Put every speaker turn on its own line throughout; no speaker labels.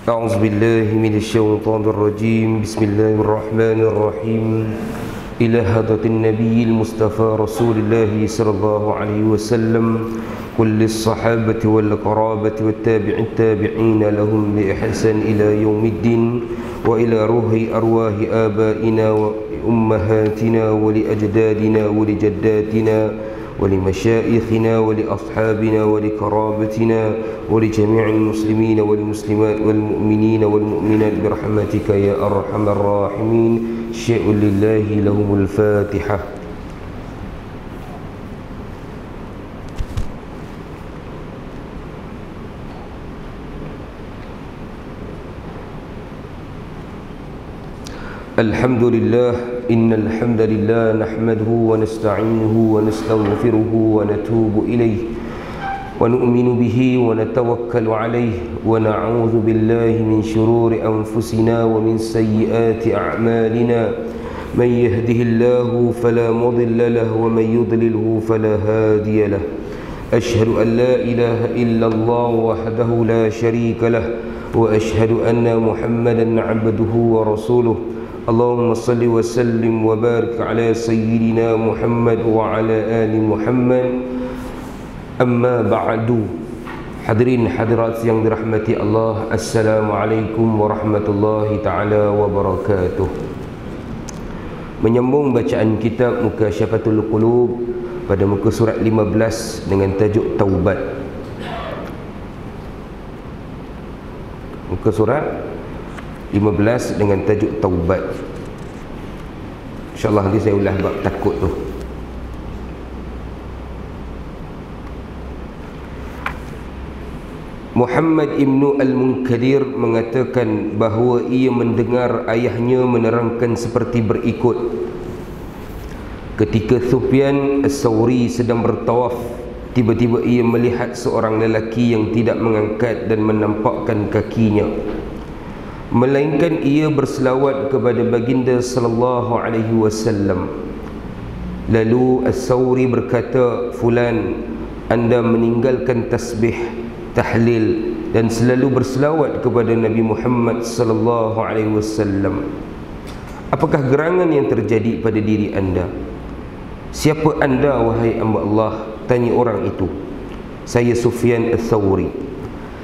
أعوذ بالله من الشيطان الرجيم. بسم الله الرحمن الرحيم. إلى حضرة النبي المصطفى رسول الله صلى الله عليه وسلم كل الصحابة والقرابة والتابعين لهم بإحسان إلى يوم الدين وإلى روح أرواح آبائنا وأمهاتنا ولأجدادنا ولجداتنا ولمشايخنا ولأصحابنا ولقرابتنا ولجميع المسلمين والمسلمات والمؤمنين والمؤمنات برحمتك يا أرحم الراحمين. شيء لله لهم الفاتحة. الحمد لله إن الحمد لله نحمده ونستعينه ونستغفره ونتوب إليه ونؤمن به ونتوكل عليه ونعوذ بالله من شرور أنفسنا ومن سيئات أعمالنا. من يهده الله فلا مضل له ومن يضلله فلا هادي له. أشهد أن لا إله إلا الله وحده لا شريك له وأشهد أن محمدا عبده ورسوله. اللهم صل وسلم وبارك على سيدنا محمد وعلى آل محمد. Amma ba'du. Hadirin hadirat yang dirahmati Allah, Assalamualaikum warahmatullahi ta'ala wabarakatuh. Menyambung bacaan kitab Mukasyafatul Qulub pada muka surat 15 dengan tajuk Taubat. Muka surat 15 dengan tajuk Taubat. InsyaAllah nanti saya ulas bab takut tu. Muhammad ibn al-Munkadir mengatakan bahawa ia mendengar ayahnya menerangkan seperti berikut. Ketika Sufyan As-Sawri sedang bertawaf, tiba-tiba ia melihat seorang lelaki yang tidak mengangkat dan menampakkan kakinya, melainkan ia berselawat kepada baginda sallallahu alaihi wasallam. Lalu As-Sawri berkata, "Fulan, anda meninggalkan tasbih, tahlil dan selalu berselawat kepada Nabi Muhammad sallallahu alaihi wasallam. Apakah gerangan yang terjadi pada diri anda? Siapa anda wahai hamba Allah?" tanya orang itu. "Saya Sufyan Ats-Tsawri."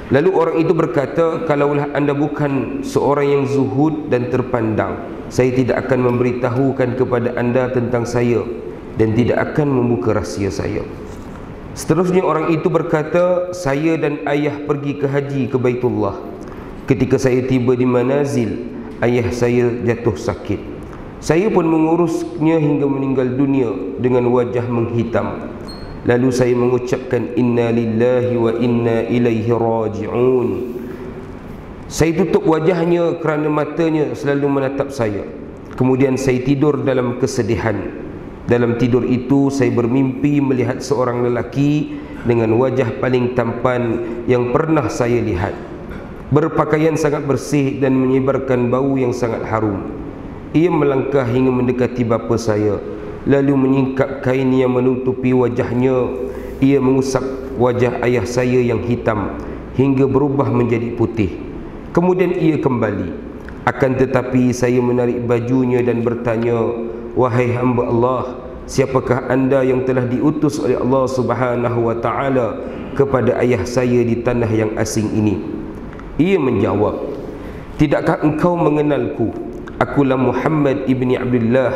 Lalu orang itu berkata, "Kalaulah anda bukan seorang yang zuhud dan terpandang, saya tidak akan memberitahukan kepada anda tentang saya dan tidak akan membuka rahsia saya." Seterusnya orang itu berkata, "Saya dan ayah pergi ke haji ke Baitullah. Ketika saya tiba di manazil, ayah saya jatuh sakit. Saya pun mengurusnya hingga meninggal dunia dengan wajah menghitam. Lalu saya mengucapkan inna lillahi wa inna ilaihi raji'un. Saya tutup wajahnya kerana matanya selalu menatap saya. Kemudian saya tidur dalam kesedihan. Dalam tidur itu saya bermimpi melihat seorang lelaki dengan wajah paling tampan yang pernah saya lihat. Berpakaian sangat bersih dan menyebarkan bau yang sangat harum. Ia melangkah hingga mendekati bapa saya, lalu menyingkap kain yang menutupi wajahnya. Ia mengusap wajah ayah saya yang hitam hingga berubah menjadi putih. Kemudian ia kembali. Akan tetapi saya menarik bajunya dan bertanya, 'Wahai hamba Allah, siapakah anda yang telah diutus oleh Allah Subhanahu wa ta'ala kepada ayah saya di tanah yang asing ini?' Ia menjawab, 'Tidakkah engkau mengenalku? Akulah Muhammad ibni Abdullah,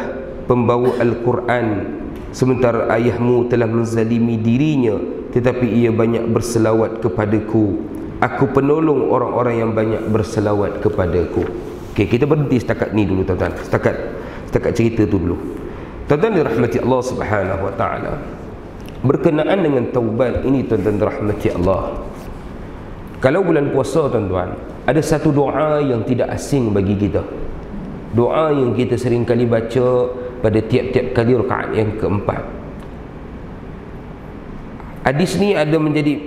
pembawa Al-Quran. Sementara ayahmu telah menzalimi dirinya, tetapi ia banyak berselawat kepadaku. Aku penolong orang-orang yang banyak berselawat kepadaku.'" Okey, kita berhenti setakat ni dulu tuan-tuan. Setakat cerita tu dulu. Tuan-tuan dirahmati Allah Subhanahu wa ta'ala, berkenaan dengan taubat ini tuan-tuan dirahmati Allah, kalau bulan puasa tuan-tuan, ada satu doa yang tidak asing bagi kita. Doa yang kita sering kali baca pada tiap-tiap kali rakaat yang keempat. Hadis ni ada menjadi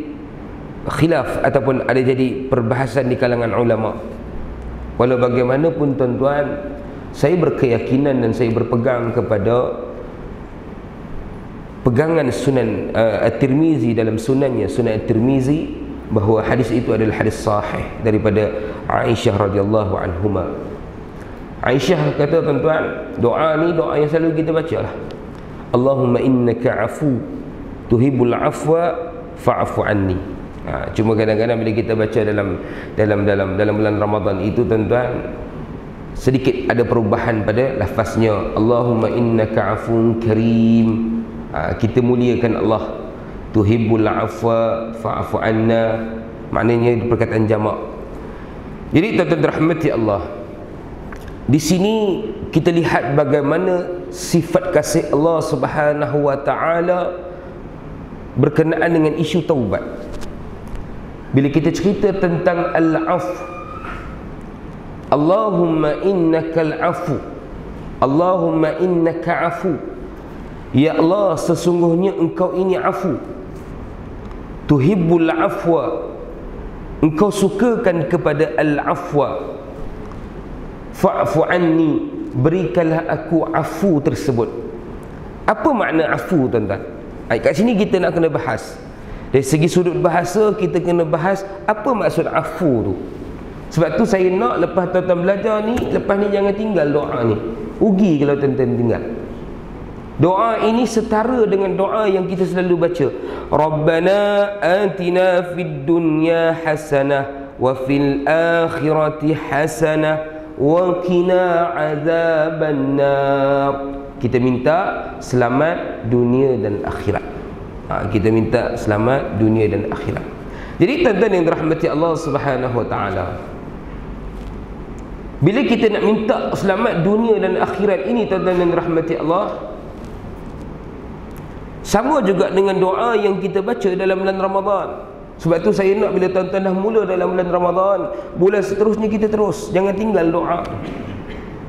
khilaf ataupun ada jadi perbahasan di kalangan ulama. Walau bagaimanapun tuan-tuan, saya berkeyakinan dan saya berpegang kepada pegangan Sunan At-Tirmizi dalam sunannya, Sunan At-Tirmizi, bahawa hadis itu adalah hadis sahih daripada Aisyah radhiyallahu anhuma. Aisyah kata, tuan-tuan, doa ni doa yang selalu kita baca lah. Allahumma innaka afu tuhibbul afwa fa'fu anni. Cuma kadang-kadang bila kita baca dalam bulan Ramadan itu, tuan-tuan, sedikit ada perubahan pada lafaznya. Allahumma innaka afun karim. Kita muliakan Allah. Tuhibbul afwa fa'fu anna, maknanya perkataan jamak. Jadi tuan-tuan rahmati Allah, di sini kita lihat bagaimana sifat kasih Allah Subhanahu wa taala berkenaan dengan isu taubat. Bila kita cerita tentang al-af, Allahumma innakal afu, Allahumma innaka afu, ya Allah, sesungguhnya engkau ini afu. Tuhibbul afwa, engkau sukakan kepada al-afwa. Fa'fu anni, berikanlah aku afu tersebut. Apa makna afu, tuan-tuan? Kat sini kita nak kena bahas. Dari segi sudut bahasa, kita kena bahas apa maksud afu tu. Sebab tu saya nak lepas tuan-tuan belajar ni, lepas ni jangan tinggal doa ni. Rugi kalau tuan-tuan tinggal. Doa ini setara dengan doa yang kita selalu baca. Rabbana atina fid dunya hasanah wa fil akhirati hasanah wa qina azabannar. Kita minta selamat dunia dan akhirat. Kita minta selamat dunia dan akhirat. Jadi tuan-tuan yang dirahmati Allah Subhanahu wa taala, bila kita nak minta selamat dunia dan akhirat ini, tuan-tuan yang dirahmati Allah, sama juga dengan doa yang kita baca dalam bulan Ramadan. Sebab tu saya nak bila tuan-tuan dah mula dalam bulan Ramadan, bulan seterusnya kita terus, jangan tinggal doa.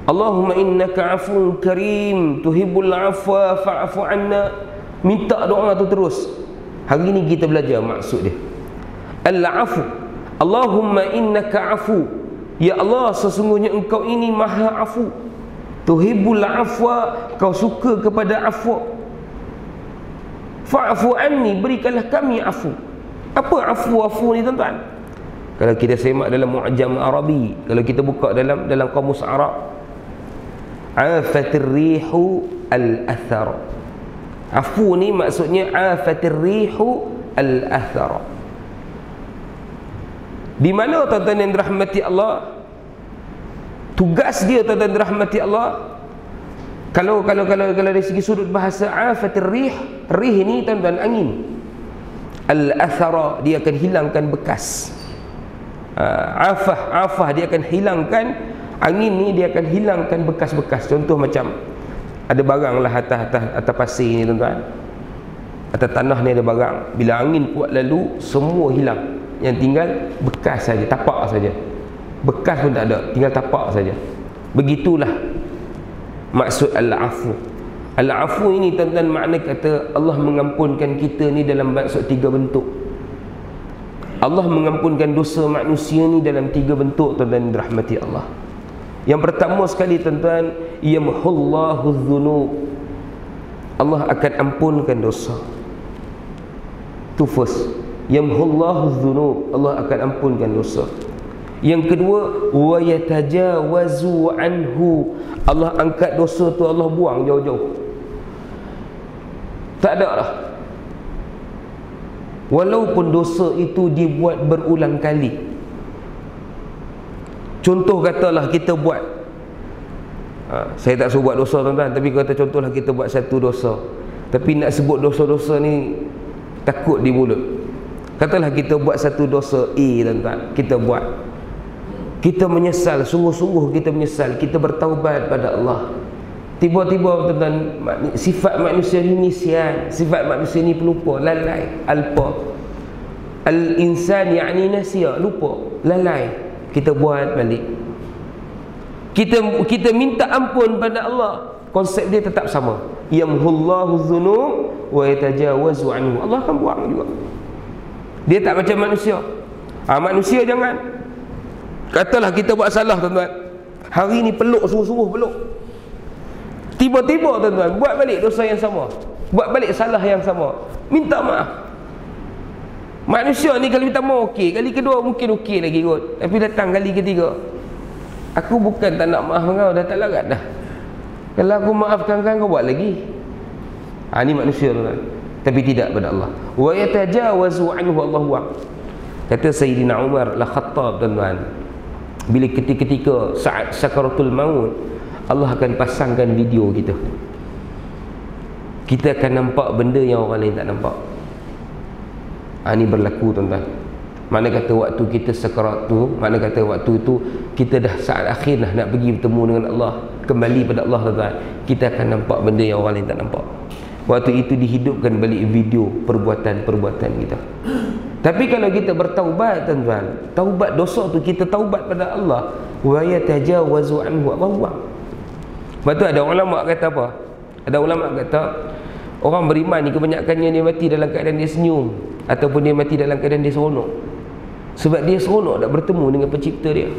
Allahumma innaka afun karim tuhibbul afwa fa'fu anna. Minta doa tu terus. Hari ni kita belajar maksud dia. Al-afu, Allahumma innaka afu, ya Allah, sesungguhnya engkau ini maha afu. Tuhibbul afwa, kau suka kepada afwa. Fa'fu anni, berikanlah kami afu. Apa afu ni, tuan-tuan? Kalau kita semak dalam Mu'jam Arabi, kalau kita buka dalam kamus Arab, afatir rihu al-athar. Afu ni maksudnya afatir rihu al-athar. Di mana, tuan-tuan yang dirahmati Allah, tugas dia, tuan-tuan dirahmati Allah, kalau dari segi sudut bahasa, afatir rih, rih ni, tuan-tuan, angin. Al-athara, dia akan hilangkan bekas. Afah dia akan hilangkan, angin ni dia akan hilangkan bekas-bekas. Contoh macam ada barang lah atas pasir ni, tuan-tuan, atas tanah ni ada barang. Bila angin kuat lalu, semua hilang. Yang tinggal bekas saja, tapak saja. Bekas pun tak ada, tinggal tapak saja. Begitulah maksud al-afu. Al-afu ini, tuan-tuan, makna kata Allah mengampunkan kita ni dalam maksud 3 bentuk. Allah mengampunkan dosa manusia ni dalam 3 bentuk, tuan-tuan, dirahmati Allah. Yang pertama sekali, tuan-tuan, yamhullahu dzunub, Allah akan ampunkan dosa. Tu first. Yamhullahu dzunub, Allah akan ampunkan dosa. Yang kedua, wa yatajawazu anhu, Allah angkat dosa tu, Allah buang jauh-jauh. Tak ada lah. Walaupun dosa itu dibuat berulang kali. Contoh katalah kita buat, saya tak suruh buat dosa, tuan-tuan, tapi kata contohlah kita buat satu dosa, tapi nak sebut dosa-dosa ni takut di mulut. Katalah kita buat satu dosa A, tuan-tuan, kita buat, kita menyesal, sungguh-sungguh kita menyesal, kita bertaubat pada Allah. Tiba-tiba, tuan-tuan, sifat manusia ni nisyan, sifat manusia ni pelupa, lalai, alpa. Al-insan yakni nasiya, lupa, lalai. Kita buat balik. Kita minta ampun pada Allah. Konsep dia tetap sama. Yamhullahu dzunub wa yatajawazu anhu. Allah akan buang juga. Dia tak macam manusia. Manusia jangan. Katalah kita buat salah, tuan-tuan. Hari ni peluk, sungguh-sungguh peluk. Tiba-tiba, tuan-tuan, buat balik dosa yang sama, buat balik salah yang sama, minta maaf. Manusia ni kali pertama okey, kali kedua mungkin okey lagi kot, tapi datang kali ketiga, aku bukan tak nak maaf kau, dah tak larat dah. Kalau aku maafkan kau buat lagi. Ni manusia tu kan. Tapi tidak pada Allah. Wa yatajawazu anhu Allahu. Kata Sayyidina Umar la Khattab, tuan-tuan, bila ketika saat sakaratul maut, Allah akan pasangkan video kita. Kita akan nampak benda yang orang lain tak nampak. Ini berlaku, tuan-tuan. Mana kata waktu kita sakarat tu, mana kata waktu itu kita dah saat akhir dah nak pergi bertemu dengan Allah, kembali pada Allah, tuan-tuan, kita akan nampak benda yang orang lain tak nampak. Waktu itu dihidupkan balik video perbuatan-perbuatan kita. Tapi kalau kita bertaubat, tuan-tuan, taubat dosa tu, kita taubat pada Allah, wa yatajawazu anhu Allah. Lepas tu ada ulama kata apa? Ada ulama kata orang beriman ni kebanyakannya dia mati dalam keadaan dia senyum, ataupun dia mati dalam keadaan dia seronok. Sebab dia seronok nak bertemu dengan pencipta dia.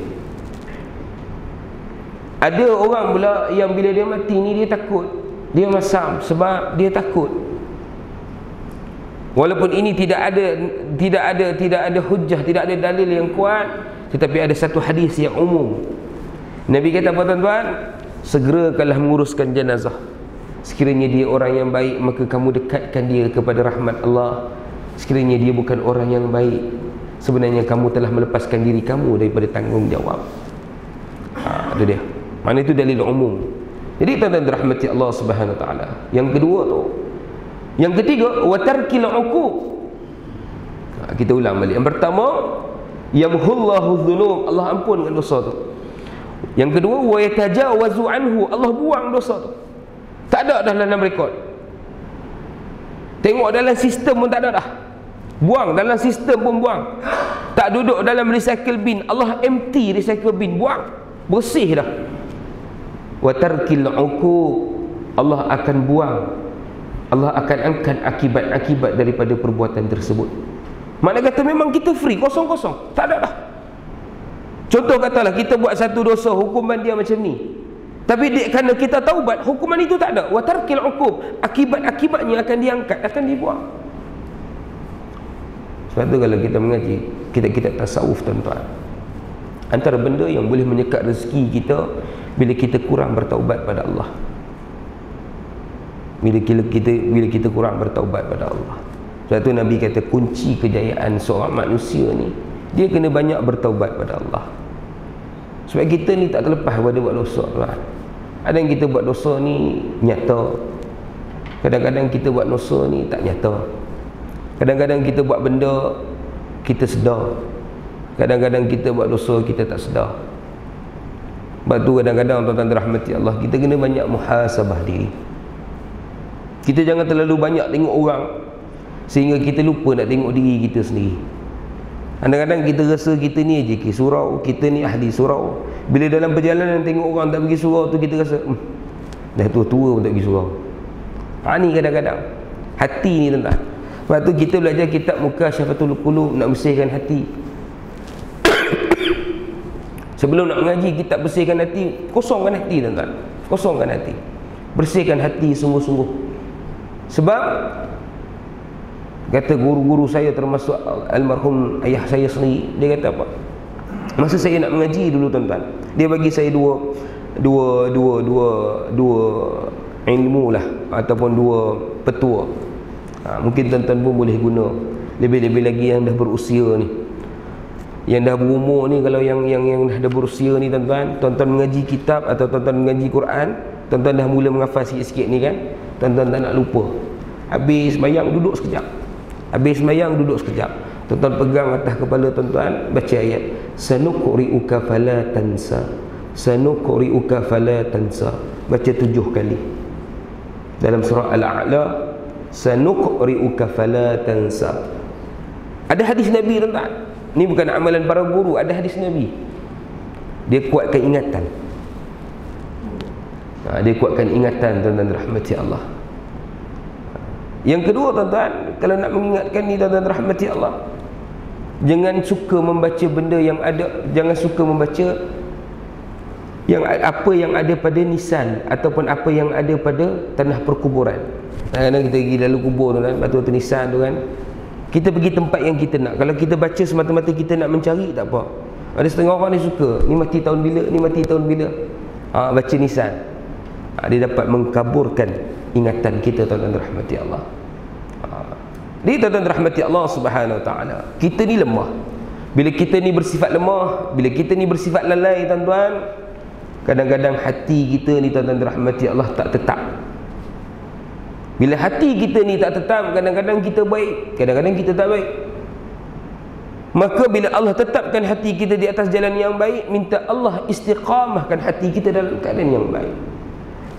Ada orang pula yang bila dia mati ni dia takut, dia masam sebab dia takut. Walaupun ini tidak ada hujjah, tidak ada dalil yang kuat, tetapi ada satu hadis yang umum. Nabi kata apa, tuan-tuan? Segerakanlah menguruskan jenazah. Sekiranya dia orang yang baik, maka kamu dekatkan dia kepada rahmat Allah. Sekiranya dia bukan orang yang baik, sebenarnya kamu telah melepaskan diri kamu daripada tanggungjawab. Itu dia. Mana itu dalil umum. Jadi tuan-tuan dirahmati Allah Subhanahu Wa Taala. Yang kedua tu, yang ketiga, wa tarkil uquq. Kita ulang balik. Yang pertama, yamhullahu dzunub, Allah ampunkan dosa tu. Yang kedua, wa yatajawazu anhu, Allah buang dosa tu. Tak ada dah dalam rekod. Tengok dalam sistem pun tak ada dah. Buang dalam sistem pun buang. Tak duduk dalam recycle bin, Allah empty recycle bin, buang. Bersih dah. Wa tarkil uquq, Allah akan buang, Allah akan angkat akibat-akibat daripada perbuatan tersebut. Mana kata memang kita free, kosong-kosong, tak ada dah. Contoh katalah kita buat satu dosa, hukuman dia macam ni, tapi kerana kita taubat, hukuman itu tak ada. Wa tarkil uquq, akibat-akibatnya akan diangkat, akan dibuang. Sebab tu kalau kita mengaji kita tasawuf, tuan-tuan, antara benda yang boleh menyekat rezeki kita bila kita kurang bertaubat pada Allah. Bila kita kurang bertaubat pada Allah. Sebab tu Nabi kata kunci kejayaan seorang manusia ni, dia kena banyak bertaubat pada Allah. Sebab kita ni tak terlepas pada buat dosa, tuan. Ada yang kita buat dosa ni nyata, kadang-kadang kita buat dosa ni tak nyata. Kadang-kadang kita buat benda kita sedar, kadang-kadang kita buat dosa kita tak sedar. Sebab tu kadang-kadang, tuan-tuan dirahmati Allah, kita kena banyak muhasabah diri. Kita jangan terlalu banyak tengok orang sehingga kita lupa nak tengok diri kita sendiri. Kadang-kadang kita rasa kita ni je surau, kita ni ahli surau. Bila dalam perjalanan tengok orang tak pergi surau tu, kita rasa dah tua-tua pun tak pergi surau. Ni kadang-kadang hati ni, tuan-tuan. Sebab tu kita belajar kitab Mukasyafatul Qulub, nak bersihkan hati. Sebelum nak mengaji kitab bersihkan hati, kosongkan hati, tuan-tuan. Kosongkan hati, bersihkan hati sungguh-sungguh. Sebab kata guru-guru saya, termasuk almarhum ayah saya sendiri, dia kata apa? Masa saya nak mengaji dulu, tuan-tuan, dia bagi saya dua ilmu lah, ataupun dua petua. Mungkin tuan-tuan pun boleh guna. Lebih-lebih lagi yang dah berusia ni, yang dah berumur ni. Kalau yang dah berusia ni, tuan-tuan mengaji kitab atau tuan-tuan mengaji Quran, tuan-tuan dah mula menghafal sikit-sikit ni kan, tuan-tuan tak nak lupa. Habis sembahyang duduk sekejap, habis sembahyang duduk sekejap, tuan-tuan pegang atas kepala tuan-tuan, baca ayat sanuqri'uka fala tansa, sanuqri'uka fala tansa, baca 7 kali dalam surah Al-A'la, sanuqri'uka fala tansa. Ada hadis Nabi, tuan-tuan. Ni bukan amalan para guru, ada hadis Nabi. Dia kuatkan ingatan. Dia kuatkan ingatan, tuan-tuan rahmati Allah. Yang kedua, tuan-tuan, kalau nak mengingatkan ni, tuan-tuan rahmati Allah, jangan suka membaca benda yang ada, jangan suka membaca yang apa yang ada pada nisan ataupun apa yang ada pada tanah perkuburan. Kadang-kadang kita pergi lalu kubur, tuan-tuan, batu nisan tu kan, Kita pergi tempat yang kita nak. Kalau kita baca semata-mata kita nak mencari, tak apa. Ada setengah orang ni suka, ni mati tahun bila, ni mati tahun bila. Baca nisan. Dia dapat mengkaburkan ingatan kita, tuan-tuan rahmati Allah. Dia tuan-tuan rahmati Allah Subhanahu Wa Taala. Kita ni lemah. Bila kita ni bersifat lemah, bila kita ni bersifat lalai, tuan-tuan, kadang-kadang hati kita ni, tuan-tuan rahmati Allah, tak tetap. Bila hati kita ni tak tetap, kadang-kadang kita baik, kadang-kadang kita tak baik. Maka bila Allah tetapkan hati kita di atas jalan yang baik, minta Allah istiqamahkan hati kita dalam keadaan yang baik.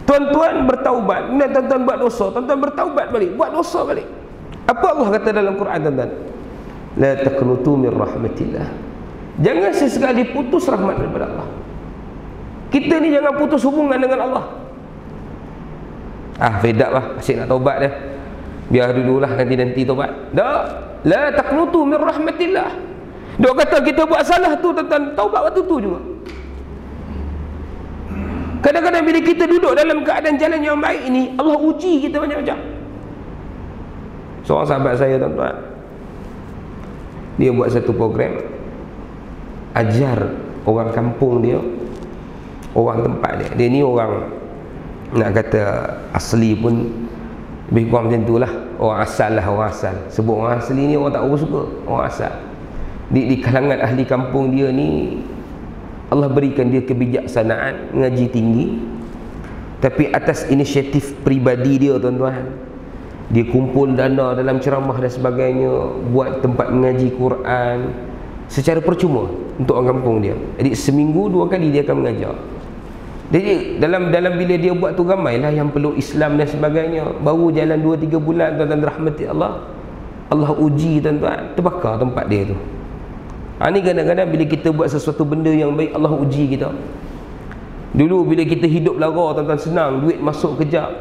Tuan-tuan bertaubat, tuan-tuan buat dosa, tuan-tuan bertaubat balik, buat dosa balik. Apa Allah kata dalam Quran, tuan-tuan? La taqnutu min rahmatillah. Jangan sesekali putus rahmat daripada Allah. Kita ni jangan putus hubungan dengan Allah. Fedak lah, asyik nak taubat dah. Biar dululah, nanti taubat. Tak. La taqnutu min rahmatillah. Dia kata kita buat salah tu, tuan-tuan, taubat waktu tu juga. Kadang-kadang bila kita duduk dalam keadaan jalan yang baik ini, Allah uji kita macam-macam. Seorang sahabat saya, tuan-tuan, dia buat satu program ajar orang kampung dia, orang tempat dia. Dia ni orang, nak kata asli pun lebih kurang macam tu lah. Orang asal lah, orang asal. Sebut orang asli ni orang tak berapa suka, orang asal. Di kalangan ahli kampung dia ni, Allah berikan dia kebijaksanaan, ngaji tinggi. Tapi atas inisiatif peribadi dia, tuan-tuan, dia kumpul dana dalam ceramah dan sebagainya, buat tempat mengaji Quran secara percuma untuk orang kampung dia. Jadi seminggu 2 kali dia akan mengajar. Jadi dalam bila dia buat tu, ramailah yang peluk Islam dan sebagainya. Baru jalan 2-3 bulan, tuan-tuan rahmati Allah, Allah uji, tuan-tuan, terbakar tempat dia tu. Ni kadang-kadang bila kita buat sesuatu benda yang baik, Allah uji kita. Dulu bila kita hidup lara, tuan-tuan, senang, duit masuk kejap,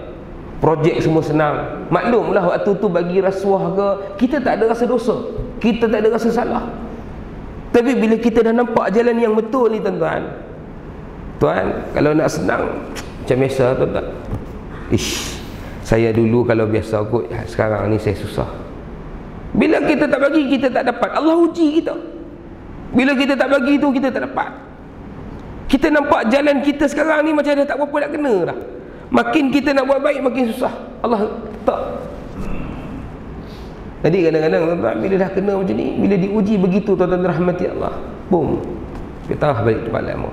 projek semua senang. Maklumlah waktu tu bagi rasuah ke, kita tak ada rasa dosa, kita tak ada rasa salah. Tapi bila kita dah nampak jalan yang betul ni, tuan-tuan, kalau nak senang macam biasa, tuan-tuan, saya dulu kalau biasa kot, sekarang ni saya susah. Bila kita tak bagi, kita tak dapat. Allah uji kita. Bila kita tak bagi tu, kita tak dapat. Kita nampak jalan kita sekarang ni macam dah tak berapa nak kena dah. Makin kita nak buat baik, makin susah. Allah tak. Jadi kadang-kadang, tuan-tuan, bila dah kena macam ni, bila diuji begitu, tuan-tuan rahmati Allah, boom, kita balik tempat lama.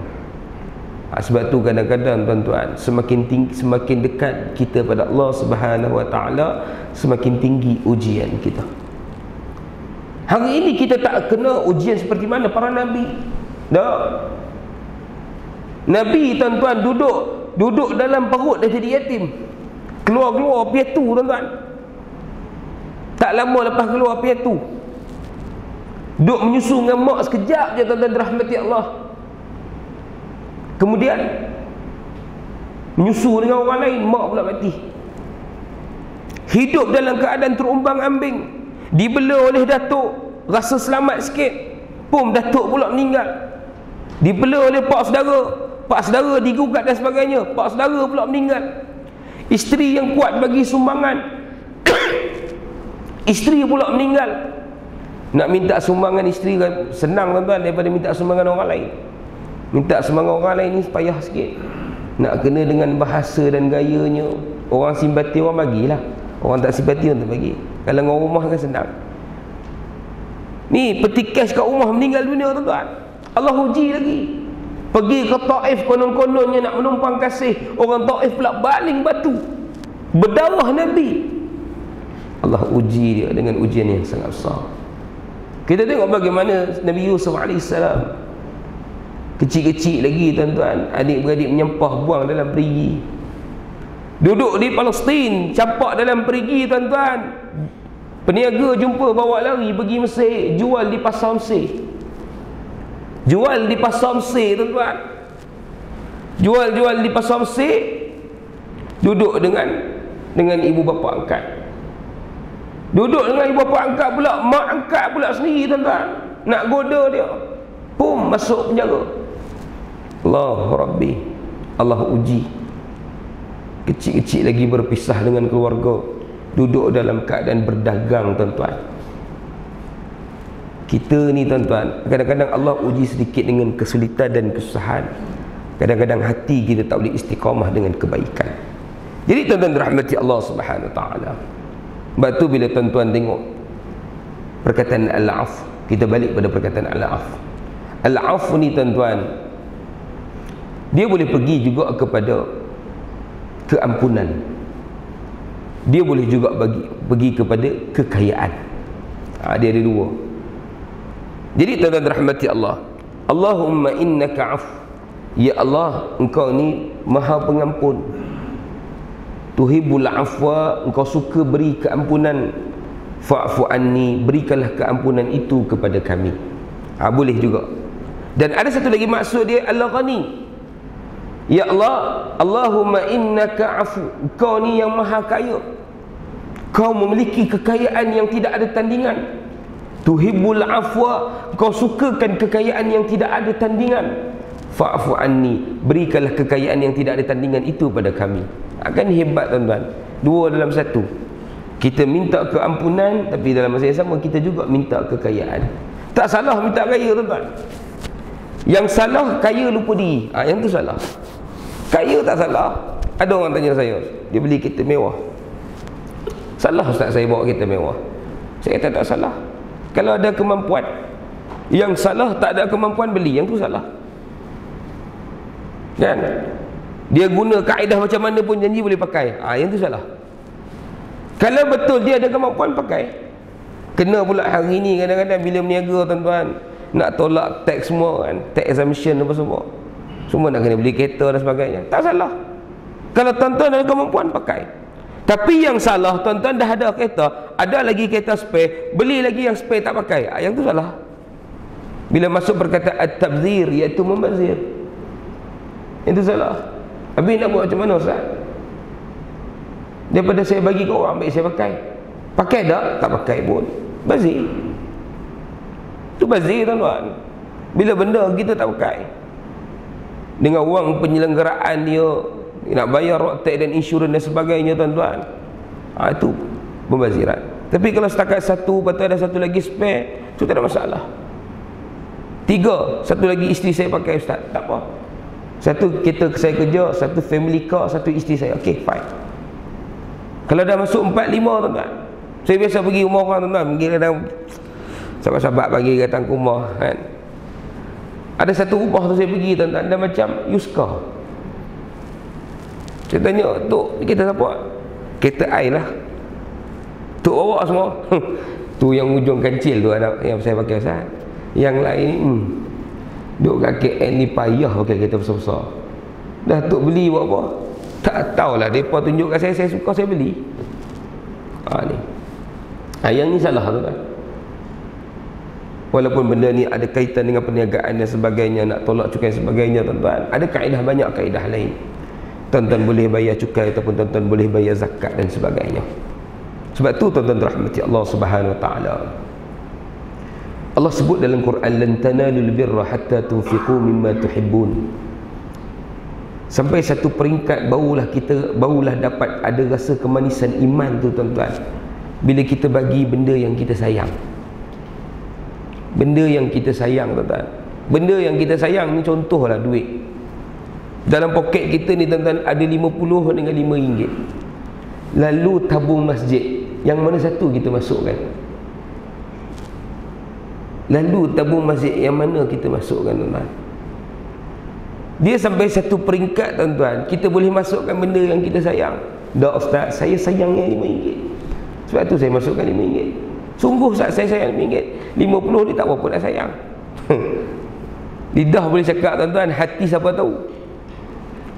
Sebab tu kadang-kadang, tuan-tuan, semakin tinggi, semakin dekat kita pada Allah Subhanahu Wa Taala, semakin tinggi ujian kita. Hari ini kita tak kena ujian seperti mana para Nabi. Tak. Nabi, tuan-tuan, duduk dalam perut dah jadi yatim. Keluar-keluar piatu, tuan-tuan. Tak lama lepas keluar piatu, duduk menyusu dengan mak sekejap je, tuan-tuan rahmati Allah. Kemudian menyusu dengan orang lain, mak pula mati. Hidup dalam keadaan terumbang-ambing, dibela oleh datuk, rasa selamat sikit, pum datuk pula meninggal. Dibela oleh pak saudara digugat dan sebagainya, pak saudara pula meninggal. Isteri yang kuat bagi sumbangan, isteri pula meninggal. Nak minta sumbangan isteri kan senang, tuan-tuan, daripada minta sumbangan orang lain. Minta sumbangan orang lain ni payah sikit. Nak kena dengan bahasa dan gayanya. Orang simpati orang bagilah, orang tak simpati orang tak bagi. Kalau orang rumah kan senang. Ni peti cash kat rumah, meninggal dunia, tuan-tuan, Allah uji lagi. Pergi ke Taif, konon-kononnya nak menumpang kasih, orang Taif pula baling batu, berdarah Nabi. Allah uji dia dengan ujian yang sangat besar. Kita tengok bagaimana Nabi Yusuf AS, kecil-kecil lagi, tuan-tuan, adik-beradik menyempah buang dalam perigi. Duduk di Palestin, campak dalam perigi, tuan-tuan. Peniaga jumpa, bawa lari pergi Mesir, jual di pasar Mesir. Jual di pasar Mesir, tuan-tuan. Jual di pasar Mesir. Duduk dengan ibu bapa angkat. Duduk dengan ibu bapa angkat pula, mak angkat pula sendiri, tuan-tuan, nak goda dia. Pum, masuk penjara. Allah Rabbi, Allah uji. Kecil-kecil lagi berpisah dengan keluarga, duduk dalam keadaan berdagang, tuan-tuan. Kita ni tuan-tuan, kadang-kadang Allah uji sedikit dengan kesulitan dan kesusahan. Kadang-kadang hati kita tak boleh istiqamah dengan kebaikan. Jadi tuan-tuan rahmati Allah Subhanahu Wa Taala. Sebab tu bila tuan-tuan tengok perkataan al-af, kita balik pada perkataan al-af. Al-af ni tuan-tuan, dia boleh pergi juga kepada keampunan. Dia boleh juga pergi kepada kekayaan. Dia ada dua. Jadi tuan-tuan rahmati Allah, Allahumma innaka af, ya Allah, engkau ni maha pengampun. Tuhibbul afwa, engkau suka beri keampunan. Fa'fu anni, berikanlah keampunan itu kepada kami. Boleh juga. Dan ada satu lagi maksud dia, Al-Ghani, ya Allah, Allahumma innaka afu, kau ni yang maha kaya, kau memiliki kekayaan yang tidak ada tandingan. Tuhibbul afwa, kau sukakan kekayaan yang tidak ada tandingan. Fa'fu anni, berikanlah kekayaan yang tidak ada tandingan itu pada kami. Akan hebat tuan-tuan, dua dalam satu. Kita minta keampunan, tapi dalam masa yang sama kita juga minta kekayaan. Tak salah minta kaya tuan-tuan. Yang salah kaya lupa diri. Yang tu salah. Kaya tak salah. Ada orang tanya saya, dia beli kereta mewah. Salah ustaz saya bawa kereta mewah? Saya kata tak salah. Kalau ada kemampuan. Yang salah tak ada kemampuan beli, yang tu salah. Kan? Dia guna kaedah macam mana pun janji boleh pakai. Yang tu salah. Kalau betul dia ada kemampuan pakai. Kena pula hari ni kadang-kadang bila berniaga tuan-tuan, nak tolak tax semua kan, tax exemption apa semua. Semua nak kena beli kereta dan sebagainya. Tak salah. Kalau tuan-tuan ada kemampuan pakai. Tapi yang salah, tuan-tuan dah ada kereta, ada lagi kereta spare, beli lagi yang spare tak pakai. Yang tu salah. Bila masuk perkataan at-tabzir, iaitu membazir, itu salah. Habis nak buat macam mana ustaz? Daripada saya bagi ke orang, baik saya pakai. Pakai tak? Tak pakai pun. Bazir. Itu bazir tuan-tuan. Bila benda kita tak pakai, dengan wang penyelenggaraan dia, nak bayar road tax dan insurans dan sebagainya tuan-tuan, itu pembaziran. Tapi kalau setakat satu, patut ada satu lagi spare, itu tak ada masalah. Tiga, satu lagi isteri saya pakai ustaz, tak apa. Satu kereta saya kerja, satu family car, satu isteri saya, ok, fine. Kalau dah masuk 4, 5 tuan-tuan, saya biasa pergi rumah orang tuan-tuan, pergi kadang sahabat-sahabat bagi datang ke rumah kan. Ada satu rumah tu saya pergi tuan-tuan, dan macam Yuska. Saya tanya, Tok, kereta siapa? Kereta air lah. Tok bawa semua. Tu yang ujung kancil tu yang saya pakai Ustaz. Yang lain duk kat KL ni payah pakai kereta besar-besar. Dah Tok beli buat apa? Tak tahulah, mereka tunjuk kat saya suka, saya beli. Ni yang ni salah tuan-tuan. Walaupun benda ni ada kaitan dengan perniagaan dan sebagainya, nak tolak cukai dan sebagainya tuan-tuan, ada kaedah, banyak kaedah lain. Tuan-tuan boleh bayar cukai ataupun tuan-tuan boleh bayar zakat dan sebagainya. Sebab tu tuan-tuan rahmati Allah Subhanahu Wa Taala, Allah sebut dalam Quran, lan tanalul birra hatta tunfiqu mimma tuhibbun. Sampai satu peringkat barulah dapat ada rasa kemanisan iman tu tuan-tuan, bila kita bagi benda yang kita sayang. Benda yang kita sayang tuan-tuan. Benda yang kita sayang ni contohlah duit. Dalam poket kita ni tuan-tuan ada 50 dengan RM5. Lalu tabung masjid, yang mana satu kita masukkan? Lalu tabung masjid yang mana kita masukkan tuan-tuan? Dia sampai satu peringkat tuan-tuan, kita boleh masukkan benda yang kita sayang. Dah ustaz, saya sayang yang RM5. Sebab tu saya masukkan RM5. Sungguh ustaz, saya sayang RM5. 50 ni tak berapa nak sayang. Lidah boleh cakap tuan-tuan, hati siapa tahu.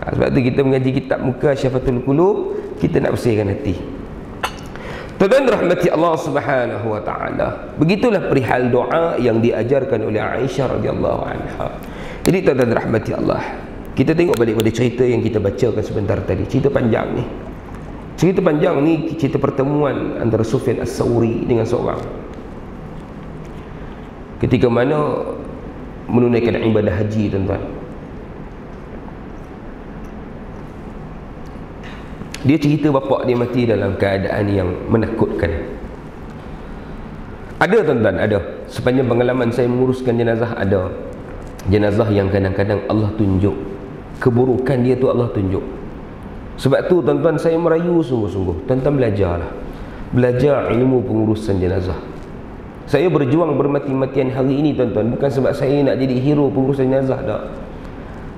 Sebab tu kita mengaji kitab muka Syafatul Qulub, kita nak bersihkan hati. Tuan-tuan rahmati Allah Subhanahu Wa Taala. Begitulah perihal doa yang diajarkan oleh Aisyah radhiyallahu anha. Jadi tuan-tuan rahmati Allah, kita tengok balik pada cerita yang kita bacakan sebentar tadi. Cerita panjang ni. Cerita panjang ni cerita pertemuan antara Sufyan As-Sawri dengan seorang, ketika mana menunaikan ibadah haji tuan-tuan. Dia cerita bapak dia mati dalam keadaan yang menakutkan. Ada tuan-tuan, ada sepanjang pengalaman saya menguruskan jenazah, ada jenazah yang kadang-kadang Allah tunjuk keburukan dia tu, Allah tunjuk. Sebab tu tuan-tuan, saya merayu sungguh-sungguh, tuan-tuan belajarlah, belajar ilmu pengurusan jenazah. Saya berjuang bermati-matian hari ini tuan-tuan, bukan sebab saya nak jadi hero pengurusan jenazah, tak.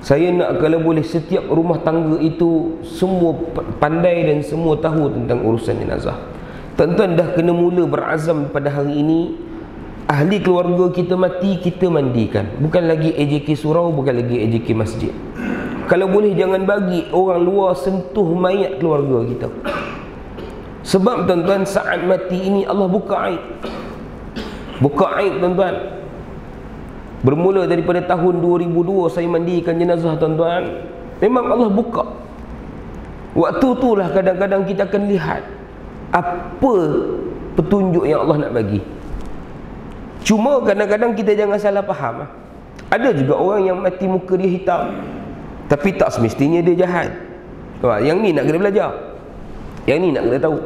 Saya nak kalau boleh setiap rumah tangga itu semua pandai dan semua tahu tentang urusan jenazah. Tuan-tuan dah kena mula berazam pada hari ini, ahli keluarga kita mati, kita mandikan. Bukan lagi AJK surau, bukan lagi AJK masjid. Kalau boleh jangan bagi orang luar sentuh mayat keluarga kita. Sebab tuan-tuan, saat mati ini Allah buka aib. Buka aib tuan-tuan. Bermula daripada tahun 2002 saya mandikan jenazah tuan-tuan, memang Allah buka. Waktu itulah kadang-kadang kita akan lihat apa petunjuk yang Allah nak bagi. Cuma kadang-kadang kita jangan salah faham. Ada juga orang yang mati muka dia hitam, tapi tak semestinya dia jahat. Yang ni nak kena belajar, yang ni nak kena tahu.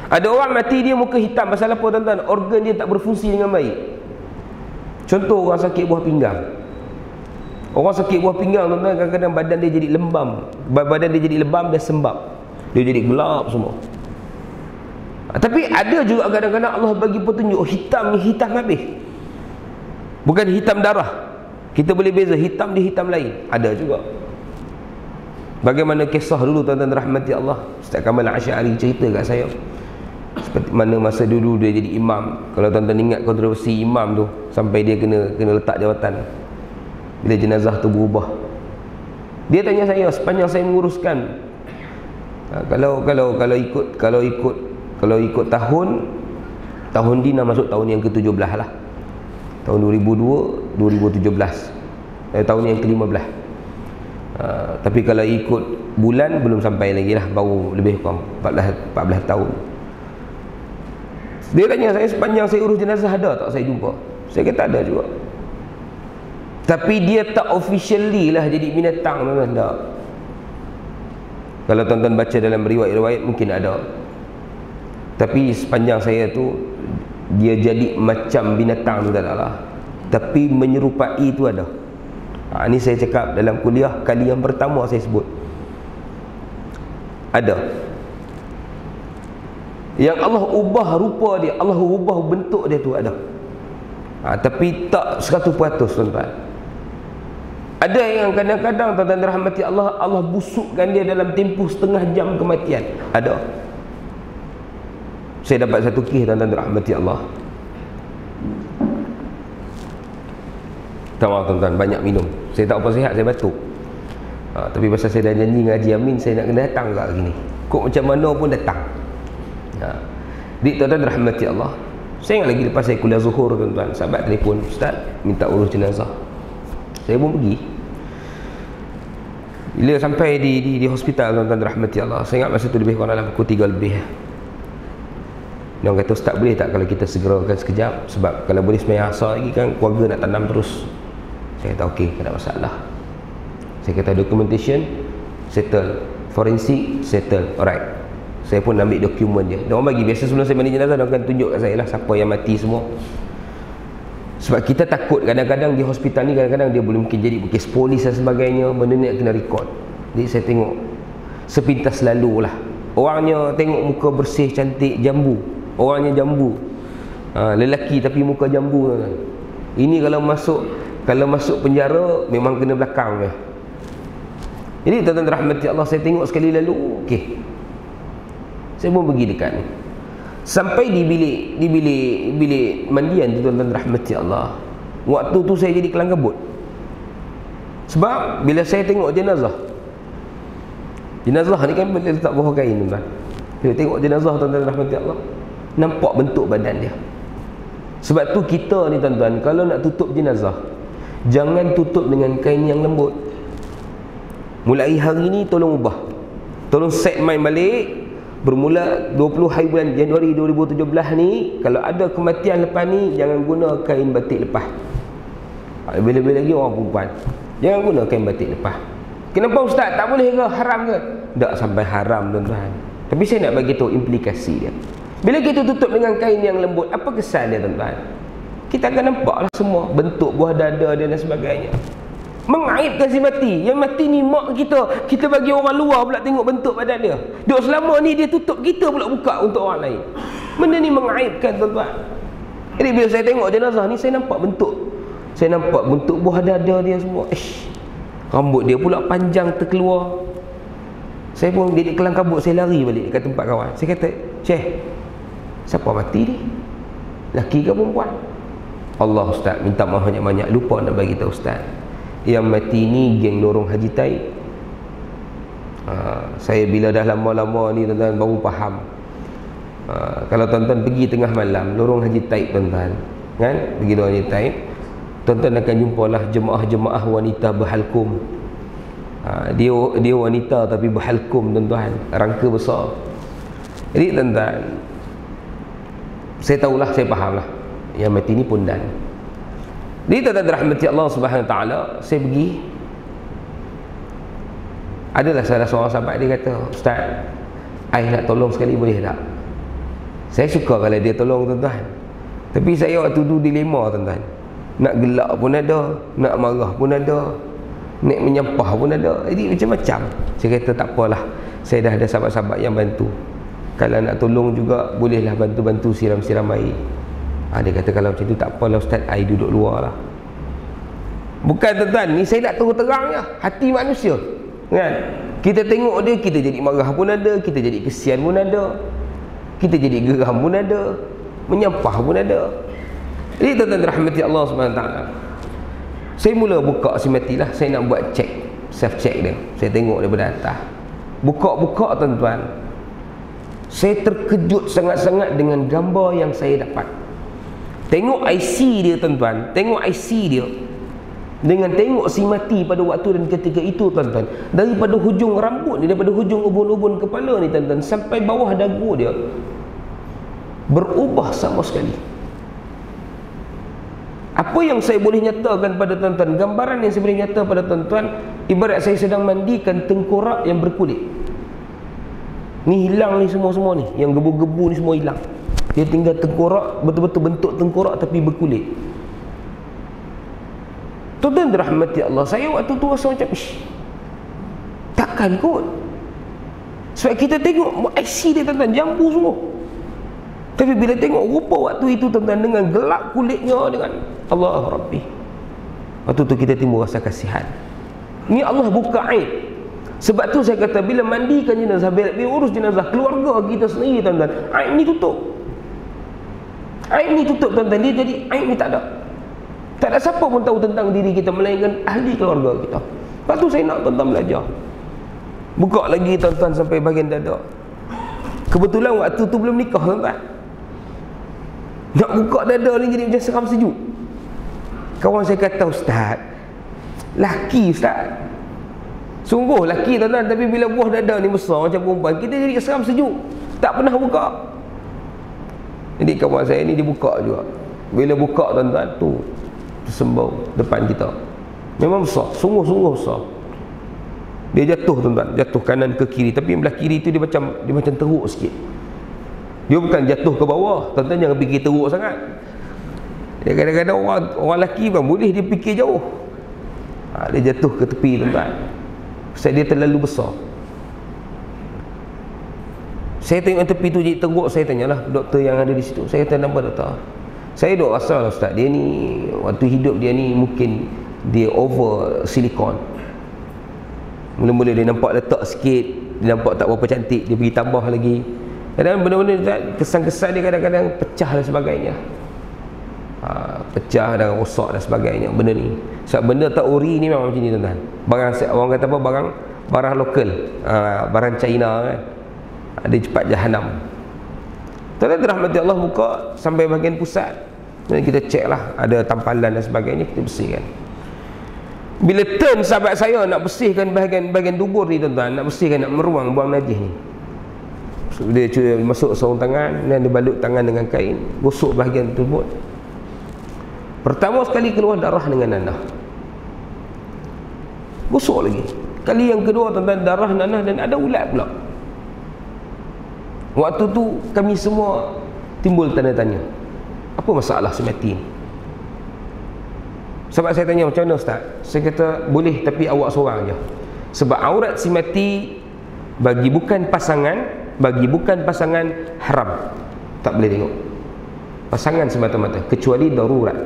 Ada orang mati dia muka hitam pasal apa tuan-tuan? Organ dia tak berfungsi dengan baik. Contoh orang sakit buah pinggang. Orang sakit buah pinggang tuan-tuan, kadang-kadang badan dia jadi lembam. Badan dia jadi lebam dan sembab. Dia jadi gelap semua. Tapi ada juga kadang-kadang Allah bagi petunjuk, hitam ni hitam habis. Bukan hitam darah. Kita boleh beza hitam di hitam lain. Ada juga. Bagaimana kisah dulu tuan-tuan rahmati Allah, Ustaz Kamal Asy'ari cerita kat saya. Seperti mana masa dulu dia jadi imam. Kalau tuan-tuan ingat kontroversi imam tu, sampai dia kena letak jawatan bila jenazah tu berubah. Dia tanya saya, sepanjang saya menguruskan, kalau ikut tahun Dina masuk tahun yang ke-17 lah, tahun 2002 2017, tahun yang ke-15. Tapi kalau ikut bulan belum sampai lagi lah, baru lebih kurang 14 tahun. Dia tanya saya, sepanjang saya urus jenazah ada tak saya jumpa? Saya kata ada juga. Tapi dia tak officially lah jadi binatang, memang tak. Kalau tuan-tuan baca dalam riwayat-riwayat mungkin ada. Tapi sepanjang saya tu, dia jadi macam binatang tu tak ada lah. Tapi menyerupai tu ada. Ini saya cakap dalam kuliah, kali yang pertama saya sebut. Ada. Yang Allah ubah rupa dia, Allah ubah bentuk dia tu ada. Tapi tak 100% tuan-tuan. Ada yang kadang-kadang tuan-tuan rahmati Allah, Allah busukkan dia dalam tempoh setengah jam kematian. Ada. Saya dapat satu kes tuan-tuan rahmati Allah. Tak maaf tuan-tuan, banyak minum. Saya tak apa sihat, saya batuk. Tapi pasal saya dah janji dengan Haji Amin, saya nak kena datang kat sini. Kok macam mana pun datang. Dik tuan-tuan rahmati Allah, saya ingat lagi lepas saya kuliah zuhur tuan-tuan, sahabat telefon, Ustaz minta urus jenazah. Saya pun pergi. Bila sampai di hospital tuan-tuan rahmati Allah, saya ingat masa tu lebih kurang dalam pukul 3 lebih. Dia orang kata, Ustaz boleh tak kalau kita segerakan sekejap, sebab kalau boleh sembahyang asar lagi kan keluarga nak tanam terus. Saya kata okey, tak ada masalah. Saya kata documentation settle, forensik settle, alright. Saya pun ambil dokumen dia. Dia orang bagi, biasa sebelum saya mandi jenazah, dia akan tunjuk kat saya lah siapa yang mati semua. Sebab kita takut kadang-kadang di hospital ni, kadang-kadang dia boleh mungkin jadi kes polis dan sebagainya, benda ni nak kena record. Jadi saya tengok sepintas lalu lah. Orangnya tengok muka bersih, cantik, jambu. Orangnya jambu. Lelaki tapi muka jambu kan. Ini kalau masuk penjara memang kena belakang dia. Jadi tuan-tuan rahmati Allah, saya tengok sekali lalu, okey. Saya pun pergi dekat ni. Sampai di bilik mandian tu tuan-tuan rahmati Allah, waktu tu saya jadi kelang kabut. Sebab bila saya tengok jenazah ni kan boleh letak bawah kain tuan-tuan. Bila tengok jenazah tuan-tuan rahmati Allah, nampak bentuk badan dia. Sebab tu kita ni tuan-tuan, kalau nak tutup jenazah, jangan tutup dengan kain yang lembut. Mulai hari ni tolong ubah. Tolong set mind balik. Bermula 20 hari bulan Januari 2017 ni, kalau ada kematian lepas ni, jangan guna kain batik lepas. Lebih-lebih lagi orang perempuan, jangan guna kain batik lepas. Kenapa Ustaz? Tak boleh ke? Haram ke? Tak sampai haram tuan-tuan. Tapi saya nak bagi tahu implikasi dia. Bila kita tutup dengan kain yang lembut, apa kesan dia tuan-tuan? kita akan nampaklah semua bentuk buah dada dia dan sebagainya. Mengaibkan si mati. Yang mati ni mak kita, kita bagi orang luar pula tengok bentuk badan dia. Duk selama ni dia tutup, kita pula buka untuk orang lain. Benda ni mengaibkan, tuan-tuan. Jadi bila saya tengok jenazah ni, saya nampak bentuk buah dada dia semua. Rambut dia pula panjang terkeluar. Saya pun dedik kelang kabut, saya lari balik dekat tempat kawan. Saya kata, "Syekh, siapa mati ni? Laki ke perempuan?" Allah, Ustaz, minta maaf banyak-banyak, lupa nak bagi tahu Ustaz. Yang mati ni geng lorong Haji Taib. Saya bila dah lama-lama ni, tuan-tuan, baru faham. Kalau tuan-tuan pergi tengah malam lorong Haji Taib, tuan-tuan, kan, pergi lorong Haji Taib, tuan-tuan akan jumpalah jemaah-jemaah wanita berhalkum. Dia wanita tapi berhalkum, tuan-tuan, rangka besar. Jadi tuan-tuan, saya tahulah, saya fahamlah yang mati ni pundan. Jadi tuan-tuan rahmati Allah Subhanahu Wa Taala, saya pergi. Adalah salah seorang sahabat, dia kata, "Ustaz, I nak tolong sekali boleh tak?" Saya suka kalau dia tolong, tuan-tuan. Tapi saya waktu tu dilema, tuan-tuan. Nak gelak pun ada, nak marah pun ada, nak menyampah pun ada. Jadi macam-macam. Saya kata tak apalah, saya dah ada sahabat-sahabat yang bantu. Kalau nak tolong juga, bolehlah bantu-bantu siram-siram air. Dia kata, "Kalau macam tu tak apalah Ustaz, I duduk luar lah." Bukan, tuan-tuan, ni saya nak terus terang je hati manusia, kan? Kita tengok dia, kita jadi marah pun ada, kita jadi kesian pun ada, kita jadi geram pun ada, menyampah pun ada. Jadi tuan-tuan rahmati Allah SWT, saya mula buka si mati lah. Saya nak buat check, self check dia. Saya tengok daripada atas, buka-buka, tuan-tuan, saya terkejut sangat-sangat dengan gambar yang saya dapat. Tengok IC dia, tuan-tuan, tengok IC dia dengan tengok si mati pada waktu dan ketika itu, tuan-tuan, daripada hujung rambut ni, daripada hujung ubun-ubun kepala ni, tuan-tuan, sampai bawah dagu dia berubah sama sekali. Apa yang saya boleh nyatakan pada tuan-tuan, gambaran yang saya boleh nyata pada tuan-tuan, ibarat saya sedang mandikan tengkorak yang berkulit. Ni hilang ni, semua-semua ni, yang gebu-gebu ni semua hilang. Dia tinggal tengkorak, betul-betul bentuk tengkorak tapi berkulit. Tuan-tuan dirahmati Allah, saya waktu tu rasa macam, takkan kot. Sebab kita tengok IC dia, tuan-tuan, jambu semua. Tapi bila tengok rupa waktu itu, tuan-tuan, dengan gelap kulitnya, dengan Allah Rabbi, waktu tu kita timbul rasa kasihan. Ni Allah buka aib. Sebab tu saya kata, bila mandikan jenazah, bila urus jenazah keluarga kita sendiri, tuan-tuan, aib ni tutup. Aib ni tutup, tuan-tuan. Dia jadi aib ni tak ada. Tak ada siapa pun tahu tentang diri kita melainkan ahli keluarga kita. Lepas tu saya nak tuan-tuan belajar. Buka lagi, tuan-tuan, sampai bahagian dada. Kebetulan waktu tu belum nikah, tuan-tuan. Nak buka dada ni jadi macam seram sejuk. Kawan saya kata, "Ustaz, laki Ustaz, sungguh laki, tuan-tuan, tapi bila buah dada ni besar macam perempuan, kita jadi seram sejuk, tak pernah buka." Jadi kawan saya ni dia buka juga. Bila buka, tuan-tuan, tu tersembau depan kita. Memang besar, sungguh-sungguh besar. Dia jatuh, tuan-tuan, jatuh kanan ke kiri, tapi yang belah kiri tu dia macam teruk sikit. Dia bukan jatuh ke bawah, tuan-tuan, jangan fikir teruk sangat. Dia kadang-kadang orang lelaki pun boleh dia fikir jauh. Dia jatuh ke tepi, tuan-tuan, sebab dia terlalu besar. Saya tengok tepi tu jadi teruk. Saya tanyalah doktor yang ada di situ. Saya kata, "Kenapa doktor?" "Saya duk rasa lah Ustaz, dia ni waktu hidup dia ni mungkin dia over silikon. Mula-mula dia nampak letak sikit, dia nampak tak berapa cantik, dia pergi tambah lagi. Kadang-kadang benda-benda kesan-kesan dia kadang-kadang pecah dan sebagainya. Pecah dan rosak dan sebagainya benda ni. Sebab benda tak ori ni memang macam ni, tuan-tuan. Barang, orang kata apa, barang lokal, barang China kan, dia cepat jahanam. Tuan-tuan dirahmati Allah, buka sampai bahagian pusat. Dan kita cek lah, ada tampalan dan sebagainya, kita bersihkan. Bila turn sahabat saya nak bersihkan bahagian dubur ni, tuan-tuan, nak bersihkan, nak meruang, buang najis ni, dia cuba masuk sarung tangan dan dia balut tangan dengan kain, gosok bahagian tersebut. Pertama sekali keluar darah dengan nanah, gosok lagi. Kali yang kedua, tuan-tuan, darah, nanah dan ada ulat pula. Waktu tu kami semua timbul tanda tanya, apa masalah si mati ni? Sebab saya tanya, macam mana Ustaz? Saya kata, boleh tapi awak seorang je. Sebab aurat si mati bagi bukan pasangan haram, tak boleh tengok pasangan semata-mata kecuali darurat.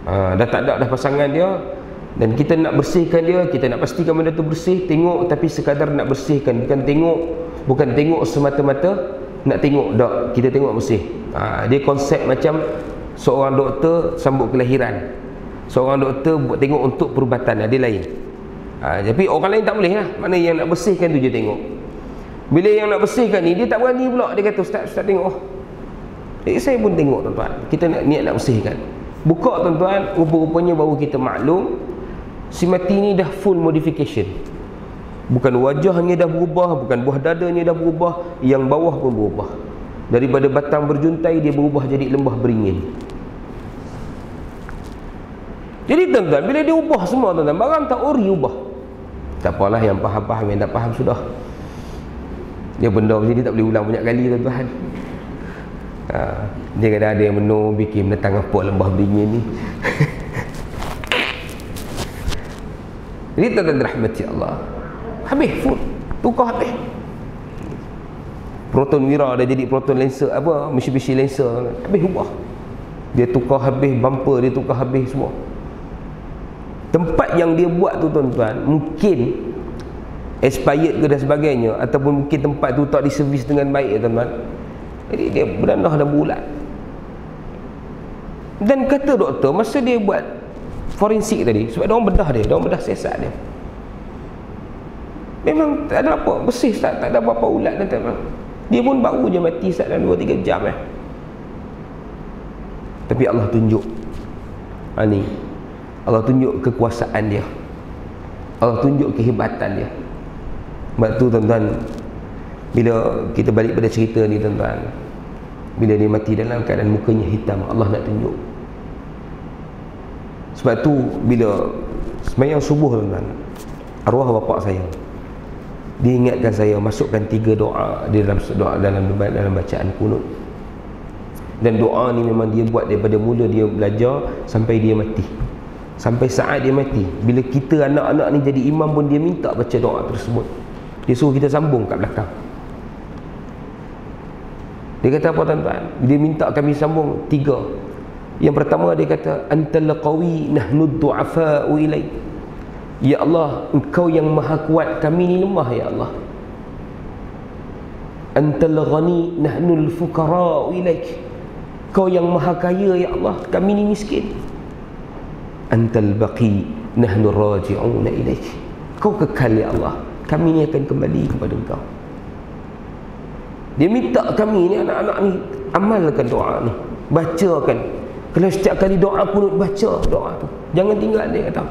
Dah tak ada dah pasangan dia dan kita nak bersihkan dia, kita nak pastikan benda tu bersih, tengok tapi sekadar nak bersihkan, bukan tengok semata-mata nak tengok dak, kita tengok bersih. Dia konsep macam seorang doktor sambut kelahiran, seorang doktor buat tengok untuk perubatan, dia lain. Tapi orang lain tak boleh lah, mana yang nak bersihkan tu je tengok. Bila yang nak bersihkan ni, dia tak berani pula, dia kata Ustaz tengok. Saya pun tengok tuan-tuan, kita nak niat nak bersihkan, buka tuan-tuan, rupa-rupanya baru kita maklum si mati ni dah full modification. Bukan wajahnya dah berubah, bukan buah dadanya dah berubah, yang bawah pun berubah. Daripada batang berjuntai dia berubah jadi lembah beringin. Jadi tuan-tuan, bila dia ubah semua tuan-tuan, barang tak ori ubah. Tak apalah, yang faham-faham, yang tak faham sudah. Dia benda macam ni tak boleh ulang banyak kali tuan-tuan. Dia kadang ada yang menung bikin menetang apa lembah beringin ni. Jadi tuan-tuan rahmati Allah, habis full, tukar habis. Proton Mira dah jadi proton lenser, apa, Mitsubishi lenser, habis ubah. Dia tukar habis, bumper dia tukar habis semua. Tempat yang dia buat tu tuan-tuan, mungkin expired ke dan sebagainya, ataupun mungkin tempat tu tak diservis dengan baik tuan-tuan. Jadi dia beranah dan berulat. Dan kata doktor, masa dia buat forensik tadi, sebab dia orang bedah siasat dia, memang tak ada apa, bersih tak ada apa-apa ulat dan tak apa. Dia pun baru je mati dalam 2-3 jam Tapi Allah tunjuk ni, Allah tunjuk kekuasaan dia, Allah tunjuk kehebatan dia. Sebab tu tuan-tuan, bila kita balik pada cerita ni tuan-tuan, bila dia mati dalam keadaan mukanya hitam, Allah nak tunjuk. Sebab tu bila sembahyang subuh tuan-tuan, arwah bapa saya, dia ingatkan saya masukkan 3 doa di dalam bacaan kunut. Dan doa ni memang dia buat daripada mula dia belajar sampai dia mati, sampai saat dia mati. Bila kita anak-anak ni jadi imam pun dia minta baca doa tersebut. Dia suruh kita sambung kat belakang. Dia kata apa tuan-tuan? Dia minta kami sambung 3. Yang pertama dia kata, Antal qawi nahnu du'afa'u ilaik. Ya Allah, Engkau yang maha kuat, kami ni lemah ya Allah. Antal ghani nahnu al-fuqara'u ilaik. Kau yang maha kaya ya Allah, kami ni miskin. Antal baqi nahnu raji'una ilaik. Kau kekal ya Allah, kami ni akan kembali kepada Engkau. Dia minta kami ni, anak-anak ni, amalkan doa ni, bacakan. Kalau setiap kali doa kunut, baca doa tu, jangan tinggal. Dia kata,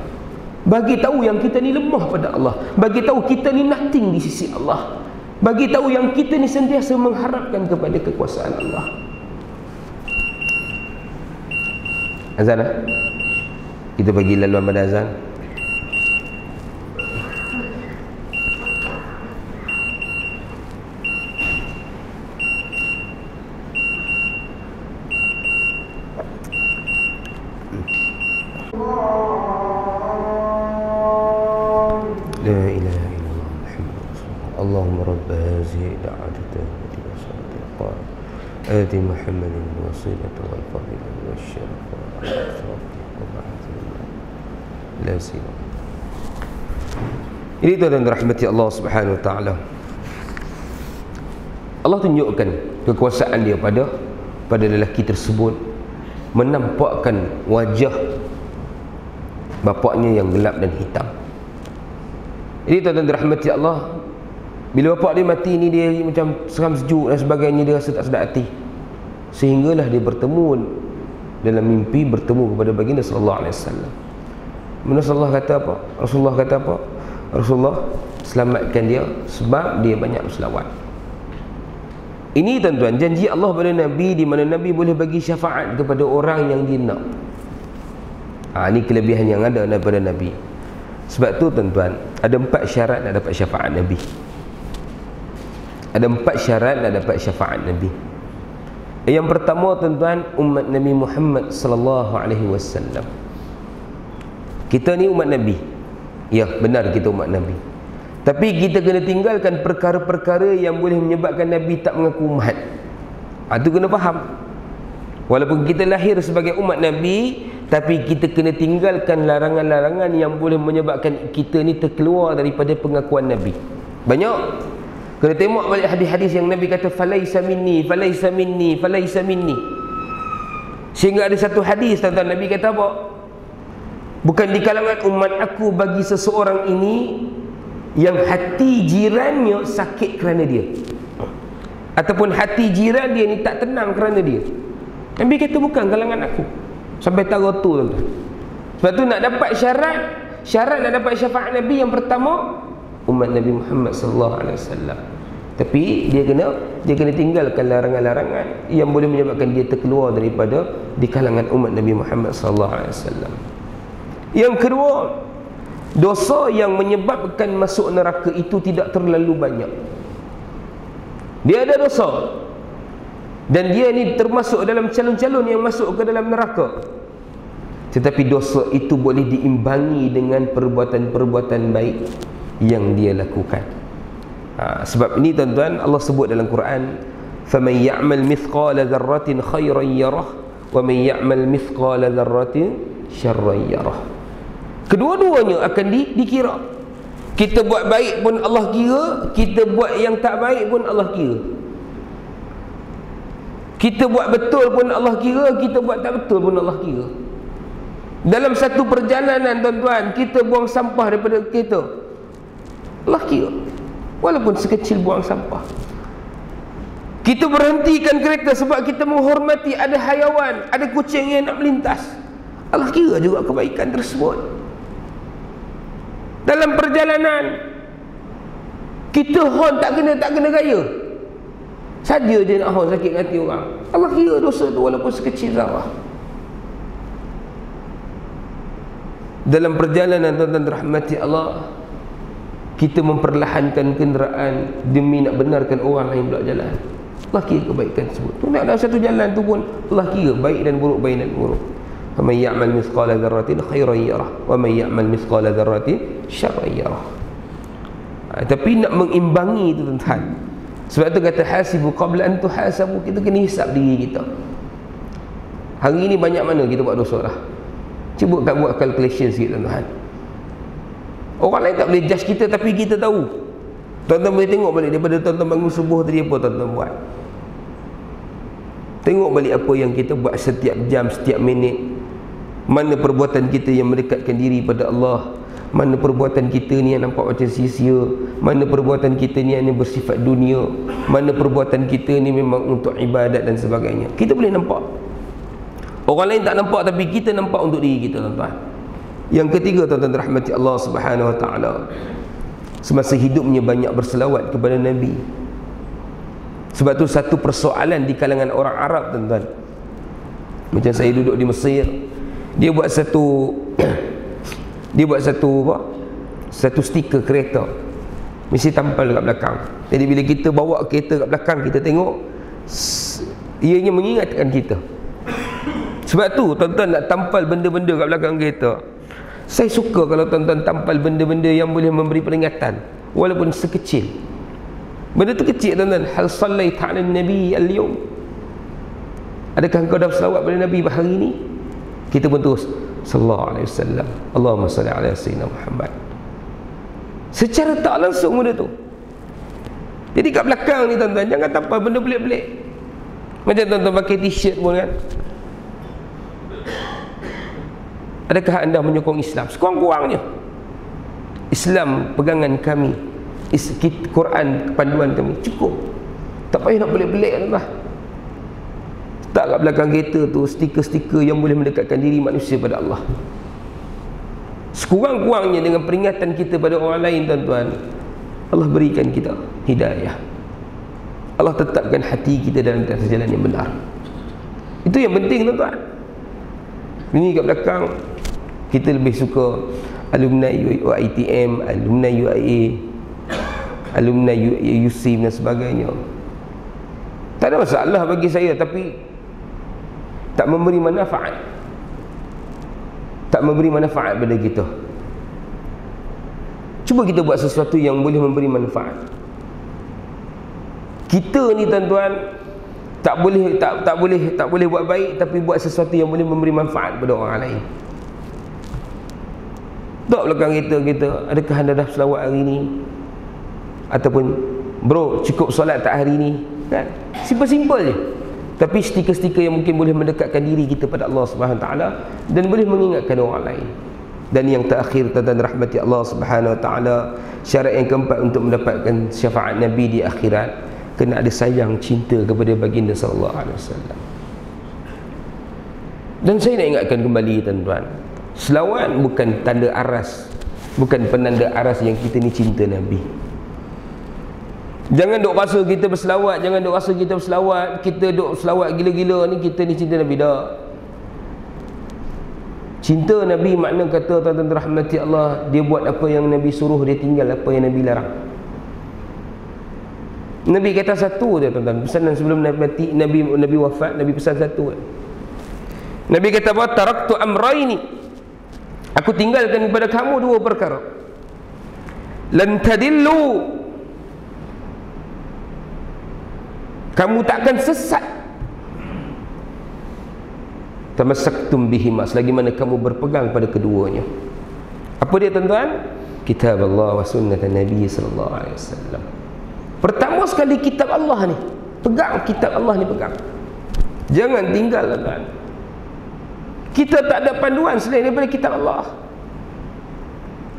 bagi tahu yang kita ni lemah pada Allah, bagi tahu kita ni nothing di sisi Allah, bagi tahu yang kita ni sentiasa mengharapkan kepada kekuasaan Allah. Azan kita bagi laluan pada azan. La ilaha illallah Muhammad Rasulullah. Allahumma rabb hadhihi da'wati tammati wa salati al-qa'im ati Muhammadin wasilata wal fadila wal syarafa wa la sila. Ini tuan-tuan rahmati Allah Subhanahu wa taala. Allah tunjukkan kekuasaan dia pada lelaki tersebut, menampakkan wajah bapaknya yang gelap dan hitam. Jadi tuan-tuan dirahmati Allah, bila bapak dia mati ni, dia macam seram sejuk dan sebagainya, dia rasa tak sedap hati. Sehinggalah dia bertemu dalam mimpi, bertemu kepada baginda sallallahu alaihi wasallam. Rasulullah kata apa? Rasulullah selamatkan dia sebab dia banyak berselawat. Ini tuan-tuan janji Allah pada Nabi, di mana Nabi boleh bagi syafaat kepada orang yang dia nak. Ini kelebihan yang ada daripada Nabi. Sebab tu tuan-tuan, ada 4 syarat nak dapat syafaat Nabi. Ada 4 syarat nak dapat syafaat Nabi. Yang pertama tuan-tuan, umat Nabi Muhammad sallallahu alaihi wasallam. Kita ni umat Nabi. Ya, benar kita umat Nabi. Tapi kita kena tinggalkan perkara-perkara yang boleh menyebabkan Nabi tak mengaku umat. Itu kena faham. Walaupun kita lahir sebagai umat Nabi, tapi kita kena tinggalkan larangan-larangan yang boleh menyebabkan kita ni terkeluar daripada pengakuan Nabi. Banyak. Kena tengok balik hadis-hadis yang Nabi kata falaisa minni, falaisa minni, falaisa minni. Sehingga ada satu hadis tuan-tuan, Nabi kata apa? Bukan di kalangan umat aku bagi seseorang ini yang hati jirannya sakit kerana dia, ataupun hati jiran dia ni tak tenang kerana dia. Nabi kata bukan kalangan aku. Sampai tahu tu tuan-tuan. Sebab tu nak dapat syarat nak dapat syafaat Nabi, yang pertama umat Nabi Muhammad sallallahu alaihi wasallam. Tapi dia kena tinggalkan larangan-larangan yang boleh menyebabkan dia terkeluar daripada di kalangan umat Nabi Muhammad sallallahu alaihi wasallam. Yang kedua, dosa yang menyebabkan masuk neraka itu tidak terlalu banyak. Dia ada dosa, dan dia ni termasuk dalam calon-calon yang masuk ke dalam neraka. Tetapi dosa itu boleh diimbangi dengan perbuatan-perbuatan baik yang dia lakukan. Sebab ini tuan-tuan, Allah sebut dalam Quran, faman ya'mal mithqala dzarratin khairan yarah wa man ya'mal mithqala dzarratin syarran yarah. Kedua-duanya akan dikira. Kita buat baik pun Allah kira, kita buat yang tak baik pun Allah kira. Kita buat betul pun Allah kira, kita buat tak betul pun Allah kira. Dalam satu perjalanan tuan-tuan, kita buang sampah daripada kereta, Allah kira, walaupun sekecil buang sampah. Kita berhentikan kereta sebab kita menghormati ada hayawan, ada kucing yang nak melintas, Allah kira juga kebaikan tersebut. Dalam perjalanan kita horn tak kena gaya saja je nak horn, sakit hati orang, Allah kira dosa tu walaupun sekecil zarah. Dalam perjalanan tuan-tuan rahmati Allah, kita memperlahankan kenderaan demi nak benarkan orang lain pula jalan, Allah kira kebaikan tersebut. Tu nak dalam satu jalan tu pun Allah kira baik dan buruk, baik dan buruk. وَمَنْ يَعْمَلْ مِثْقَالَ ذَرَّةٍ خَيْرًا يَرَهُ وَمَنْ يَعْمَلْ مِثْقَالَ ذَرَّةٍ شَرًّا يَرَهُ. Tapi nak mengimbangi itu tuan-tuan. Sebab tu kata hasibu qabla an tuhasabu, kita kena hisap diri kita. Hari ni banyak mana kita buat dosa dah? Cuba tak buat calculation sikit tuan-tuan. Orang lain tak boleh judge kita, tapi kita tahu. Tuan-tuan boleh tengok balik daripada tuan-tuan bangun subuh tadi apa tuan-tuan buat. Tengok balik apa yang kita buat setiap jam, setiap minit. Mana perbuatan kita yang mendekatkan diri pada Allah, mana perbuatan kita ni yang nampak macam sia-sia, mana perbuatan kita ni yang bersifat dunia, mana perbuatan kita ni memang untuk ibadat dan sebagainya. Kita boleh nampak. Orang lain tak nampak, tapi kita nampak untuk diri kita tuan-tuan. Yang ketiga tuan-tuan rahmati Allah Subhanahu wa taala, semasa hidupnya banyak berselawat kepada Nabi. Sebab tu satu persoalan di kalangan orang Arab tuan-tuan. Macam saya duduk di Mesir, dia buat satu satu stiker kereta, mesti tampal dekat belakang. Jadi bila kita bawa kereta kat belakang, kita tengok, ianya mengingatkan kita. Sebab tu tuan-tuan nak tampal benda-benda kat belakang kereta. Saya suka kalau tuan-tuan tampal benda-benda yang boleh memberi peringatan, walaupun sekecil. Benda tu kecil tuan-tuan. Hal sallaita 'ala nabi al-yawm, adakah engkau dah selawat pada Nabi hari ini? Kita pun terus sallallahu alaihi wasallam, Allahumma salli ala sayyidina Muhammad. Secara tak langsung benda tu. Jadi kat belakang ni tuan-tuan, jangan tampal benda pelik-pelik. Macam tuan-tuan pakai t-shirt pun kan, adakah anda menyokong Islam? Sekurang-kurangnya Islam pegangan kami, Quran panduan kami, cukup. Tak payah nak pelik-pelik tuan-tuan. Tak kat belakang kereta tu stiker-stiker yang boleh mendekatkan diri manusia pada Allah. Sekurang-kurangnya dengan peringatan kita pada orang lain tuan-tuan, Allah berikan kita hidayah. Allah tetapkan hati kita dalam atas jalan yang benar. Itu yang penting tuan-tuan. Ini kat belakang kita lebih suka alumni UiTM, alumni UIA, alumni USIM dan sebagainya. Tak ada masalah bagi saya, tapi tak memberi manfaat. tak memberi manfaat pada kita. Cuba kita buat sesuatu yang boleh memberi manfaat. Kita ni tuan-tuan tak boleh buat baik, tapi buat sesuatu yang boleh memberi manfaat pada orang lain. Tak belakang kita, adakah anda dah selawat hari ni? Ataupun bro, cukup solat tak hari ni? Kan? Simple-simple je. Tapi stiker-stiker yang mungkin boleh mendekatkan diri kita pada Allah Subhanahu Wa Taala dan boleh mengingatkan orang lain. Dan yang terakhir, tentang rahmati Allah Subhanahu Wa Taala, syarat yang keempat untuk mendapatkan syafaat Nabi di akhirat, kena ada sayang cinta kepada baginda sallallahu alaihi wasallam. Dan saya nak ingatkan kembali tuan-tuan, selawat bukan tanda aras, bukan penanda aras yang kita ni cinta Nabi. Jangan duk rasa kita berselawat, kita duk selawat gila-gila ni kita ni cinta Nabi. Tak. Cinta Nabi makna kata tuan-tuan rahmati Allah, dia buat apa yang Nabi suruh, dia tinggal apa yang Nabi larang. Nabi kata satu je tuan-tuan, pesanan sebelum Nabi wafat, Nabi pesan satu je. Nabi kata apa? Taraktu amraini, aku tinggalkan kepada kamu dua perkara. Lan tadillu, kamu takkan sesat. Tamassaktum bihima, selagi mana kamu berpegang pada keduanya. Apa dia tuan-tuan? Kitab Allah wa sunnah Nabi sallallahu alaihi wasallam. Pertama sekali kitab Allah ni, pegang kitab Allah ni, pegang. Jangan tinggal tuan-tuan. Kita tak ada panduan selain daripada kitab Allah.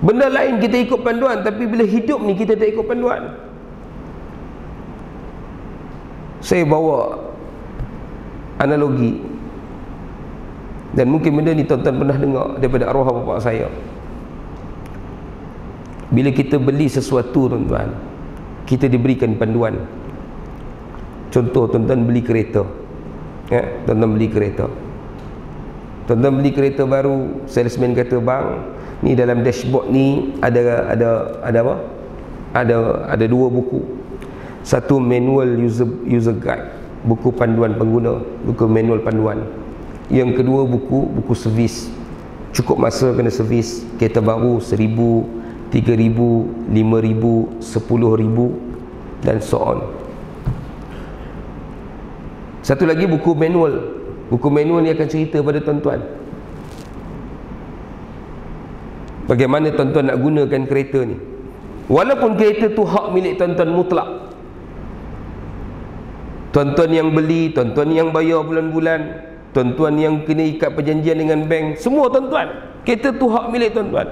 Benda lain kita ikut panduan, tapi bila hidup ni kita tak ikut panduan. Saya bawa analogi, dan mungkin benda ni tuan-tuan pernah dengar daripada arwah bapa saya. Bila kita beli sesuatu tuan-tuan, kita diberikan panduan. Contoh tuan-tuan beli kereta, ya, tuan-tuan beli kereta. Tuan-tuan beli kereta baru, salesman kata, bang, ni dalam dashboard ni ada apa? Ada dua buku. Satu manual user guide, buku panduan pengguna, buku manual panduan. Yang kedua buku servis. Cukup masa kena servis kereta baru 1,000, 3,000, 5,000, 10,000 dan so on. Satu lagi buku manual. Buku manual ni akan cerita pada tuan-tuan bagaimana tuan-tuan nak gunakan kereta ni. Walaupun kereta tu hak milik tuan-tuan mutlak, tuan-tuan yang beli, tuan-tuan yang bayar bulan-bulan, tuan-tuan yang kena ikat perjanjian dengan bank, semua tuan-tuan, kereta tu hak milik tuan-tuan.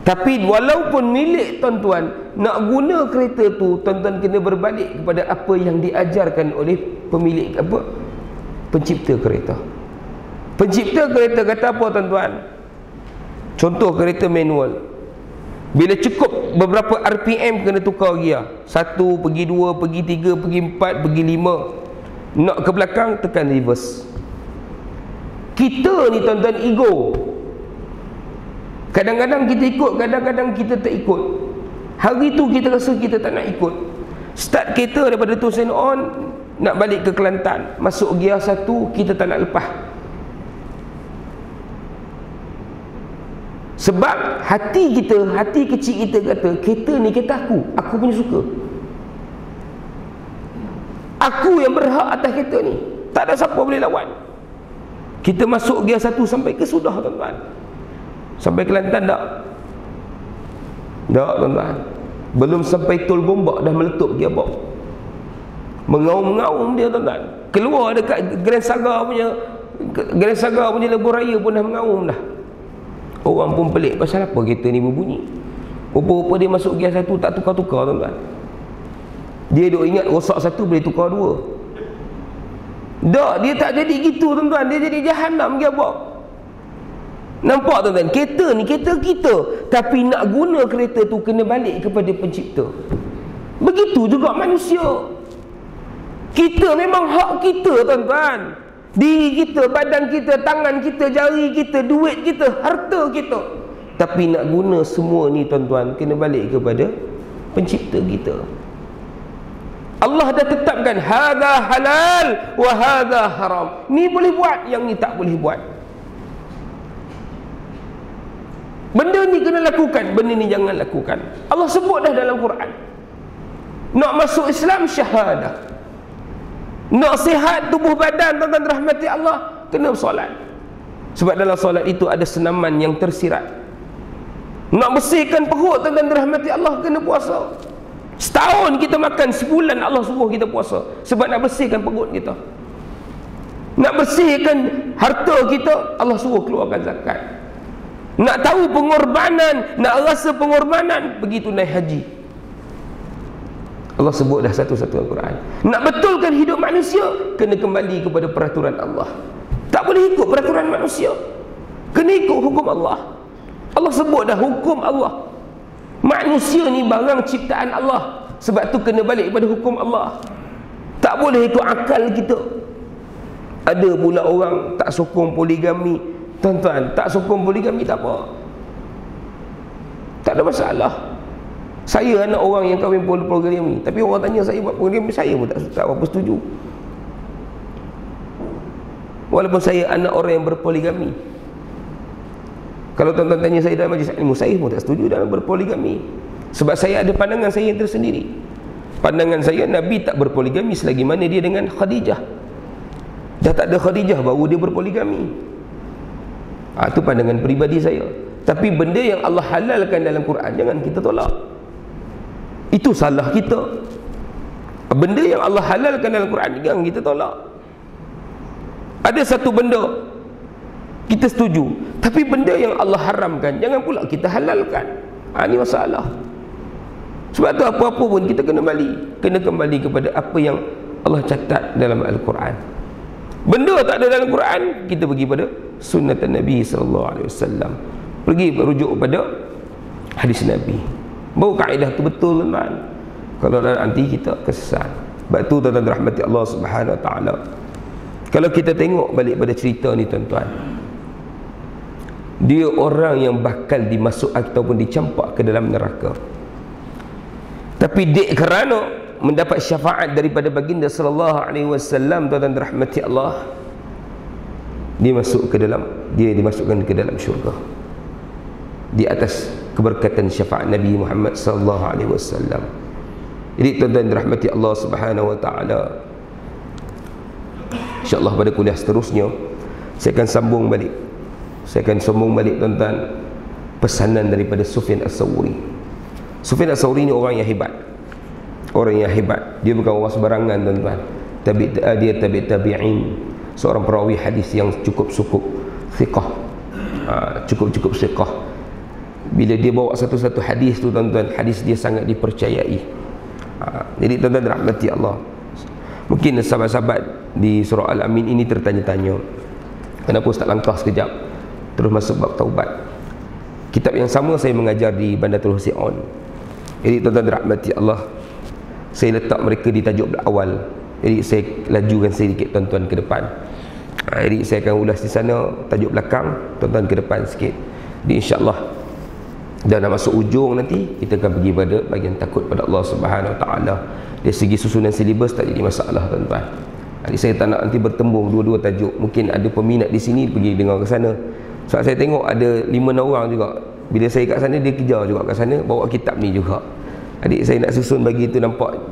Tapi walaupun milik tuan-tuan, nak guna kereta tu, tuan-tuan kena berbalik kepada apa yang diajarkan oleh pemilik pencipta kereta. Pencipta kereta kata apa tuan-tuan? Contoh kereta manual, bila cukup beberapa RPM kena tukar gear. 1, pergi 2, pergi 3, pergi 4, pergi 5. Nak ke belakang, tekan reverse. Kita ni tuan-tuan ego. Kadang-kadang kita ikut, kadang-kadang kita tak ikut. Hari tu kita rasa kita tak nak ikut. Start kereta daripada Tusen on, nak balik ke Kelantan, masuk gear 1, kita tak nak lepas. Sebab hati kita, hati kecil kita kata, kereta ni kereta aku punya suka. Aku yang berhak atas kereta ni, tak ada siapa boleh lawan. Kita masuk gear 1 sampai ke sudah tuan-tuan. Sampai Kelantan tak? Tak tuan-tuan. Belum sampai tol Gombak dah meletup gearbox. Mengaum-ngaum dia tuan-tuan. Keluar dekat Grand Saga punya lebuh raya pun dah mengaum dah. Orang pun pelik, pasal apa kereta ni berbunyi? Rupa-rupa dia masuk gear 1 tak tukar-tukar tuan-tuan. Dia duk ingat rosak 1 boleh tukar 2. Tak, dia tak jadi gitu tuan-tuan. Dia jadi jahanam gearbox. Nampak tuan-tuan, kereta ni kereta kita, tapi nak guna kereta tu kena balik kepada pencipta. Begitu juga manusia. Kita memang hak kita tuan-tuan. Diri kita, badan kita, tangan kita, jari kita, duit kita, harta kita. Tapi nak guna semua ni tuan-tuan, kena balik kepada pencipta kita. Allah dah tetapkan hadza halal wa hadza haram. Ni boleh buat, yang ni tak boleh buat. Benda ni kena lakukan, benda ni jangan lakukan. Allah sebut dah dalam Quran. Nak masuk Islam syahadah. Nak sihat tubuh badan, tuan-tuan rahmati Allah, kena solat. Sebab dalam solat itu ada senaman yang tersirat. Nak bersihkan perut, tuan-tuan rahmati Allah, kena puasa. Setahun kita makan, sebulan Allah suruh kita puasa. Sebab nak bersihkan perut kita. Nak bersihkan harta kita, Allah suruh keluarkan zakat. Nak tahu pengorbanan, nak rasa pengorbanan, pergi tunai haji. Allah sebut dah satu-satu Al-Quran. Nak betulkan hidup manusia, kena kembali kepada peraturan Allah. Tak boleh ikut peraturan manusia, kena ikut hukum Allah. Allah sebut dah hukum Allah. Manusia ni barang ciptaan Allah, sebab tu kena balik kepada hukum Allah. Tak boleh ikut akal kita. Ada pula orang tak sokong poligami. Tuan-tuan, tak sokong poligami tak apa, tak ada masalah. Saya anak orang yang kahwin poligami, tapi orang tanya saya buat poligami, saya pun tak apa setuju. Walaupun saya anak orang yang berpoligami. Kalau tuan-tuan tanya saya dalam majlis ilmu, saya pun tak setuju dalam berpoligami. Sebab saya ada pandangan saya yang tersendiri. Pandangan saya, Nabi tak berpoligami selagi mana dia dengan Khadijah. Dah tak ada Khadijah baru dia berpoligami. Itu pandangan peribadi saya. Tapi benda yang Allah halalkan dalam Quran, jangan kita tolak. Itu salah kita. Benda yang Allah halalkan dalam Quran, jangan kita tolak. Ada satu benda kita setuju, tapi benda yang Allah haramkan, jangan pula kita halalkan. Ini masalah. Sebab tu apa-apa pun kita kena kembali kepada apa yang Allah catat dalam Al-Quran. Benda tak ada dalam Quran, kita pergi pada sunnah Nabi SAW. Pergi merujuk pada hadis Nabi. Baru kaedah tu betul, teman. Kalau nanti kita kesesat. Sebab tu tuan-tuan rahmati Allah Subhanahu Wa Taala. Kalau kita tengok balik pada cerita ni, tuan-tuan, dia orang yang bakal dimasuk ataupun dicampak ke dalam neraka. Tapi dek kerana mendapat syafaat daripada baginda sallallahu alaihi wasallam, tuan-tuan rahmati Allah, dia dimasukkan ke dalam syurga di atas keberkatan syafaat Nabi Muhammad sallallahu alaihi wasallam. Jadi tuan-tuan rahmati Allah Subhanahu Wa Taala, insya-Allah pada kuliah seterusnya saya akan sambung balik tuan-tuan pesanan daripada Sufyan Ats-Tsauri. Sufyan Ats-Tsauri ni orang yang hebat. Dia bukan orang sembarangan, tuan-tuan. Dia tabi'in, seorang perawi hadis yang cukup thiqah. Cukup thiqah. Bila dia bawa satu-satu hadis tu, tuan-tuan, hadis dia sangat dipercayai. Jadi tuan-tuan rahmati Allah, mungkin sahabat-sahabat di surah Al-Amin ini tertanya-tanya, kenapa Ustaz langkah sekejap terus masuk bab taubat? Kitab yang sama saya mengajar di Bandatul Husain. Jadi tuan-tuan rahmati Allah, saya letak mereka di tajuk awal. Jadi saya lajukan sedikit tuan-tuan ke depan. Jadi saya akan ulas di sana tajuk belakang, tuan-tuan ke depan sikit. Jadi insya-Allah dan nak masuk ujung nanti kita akan pergi pada bahagian takut pada Allah Subhanahu Wa Taala. Dari segi susunan silibus tak jadi masalah, tuan-tuan. Jadi saya tak nak nanti bertembung dua-dua tajuk. Mungkin ada peminat di sini pergi dengar ke sana. Sebab saya tengok ada 5 orang juga. Bila saya kat sana, dia kejar juga kat sana bawa kitab ni juga. Adik saya nak susun bagi itu nampak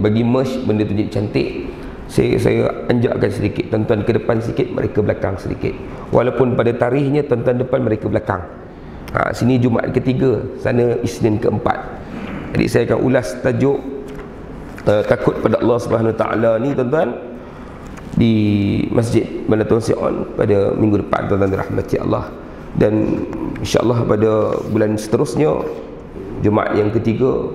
bagi merge benda tu jadi cantik. Saya anjakkan sedikit, tuan-tuan ke depan sikit, mereka belakang sedikit. Walaupun pada tarikhnya tuan-tuan depan, mereka belakang. Sini Jumaat ketiga, sana Isnin keempat. Jadi saya akan ulas tajuk takut pada Allah Subhanahu Wa Taala ni, tuan-tuan, di Masjid Bandatul Husain pada minggu depan, tuan-tuan rahmati Allah. Dan insya-Allah pada bulan seterusnya, Jumaat yang ketiga,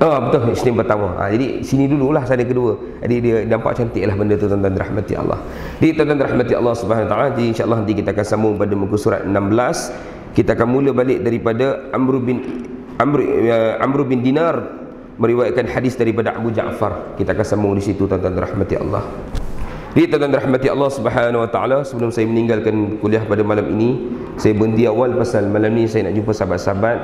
betul, Isnin pertama. Jadi sini dululah, sana kedua. Jadi dia nampak cantik lah benda tu, tuan-tuan rahmati Allah. Jadi tuan-tuan rahmati Allah Subhanahu Wa Taala, jadi insya-Allah nanti kita akan sambung pada muka surat 16. Kita akan mula balik daripada Amr bin Dinar meriwayatkan hadis daripada Abu Ja'far. Kita akan sambung di situ, tuan-tuan rahmati Allah. Jadi tuan-tuan rahmati Allah Subhanahu Wa Taala, sebelum saya meninggalkan kuliah pada malam ini, saya berhenti awal pasal malam ni saya nak jumpa sahabat-sahabat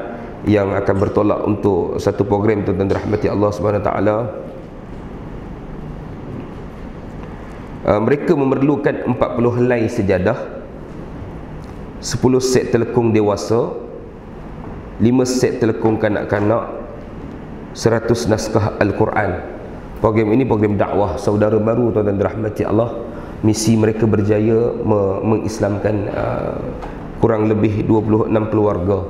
yang akan bertolak untuk satu program, tuan-tuan rahmati Allah Subhanahu Wa Taala. Mereka memerlukan 40 helai sejadah, 10 set telekung dewasa, 5 set telekung kanak-kanak, 100 naskah Al-Quran. Program ini program dakwah saudara baru, tuan-tuan dirahmati Allah. Misi mereka berjaya mengislamkan kurang lebih 26 keluarga.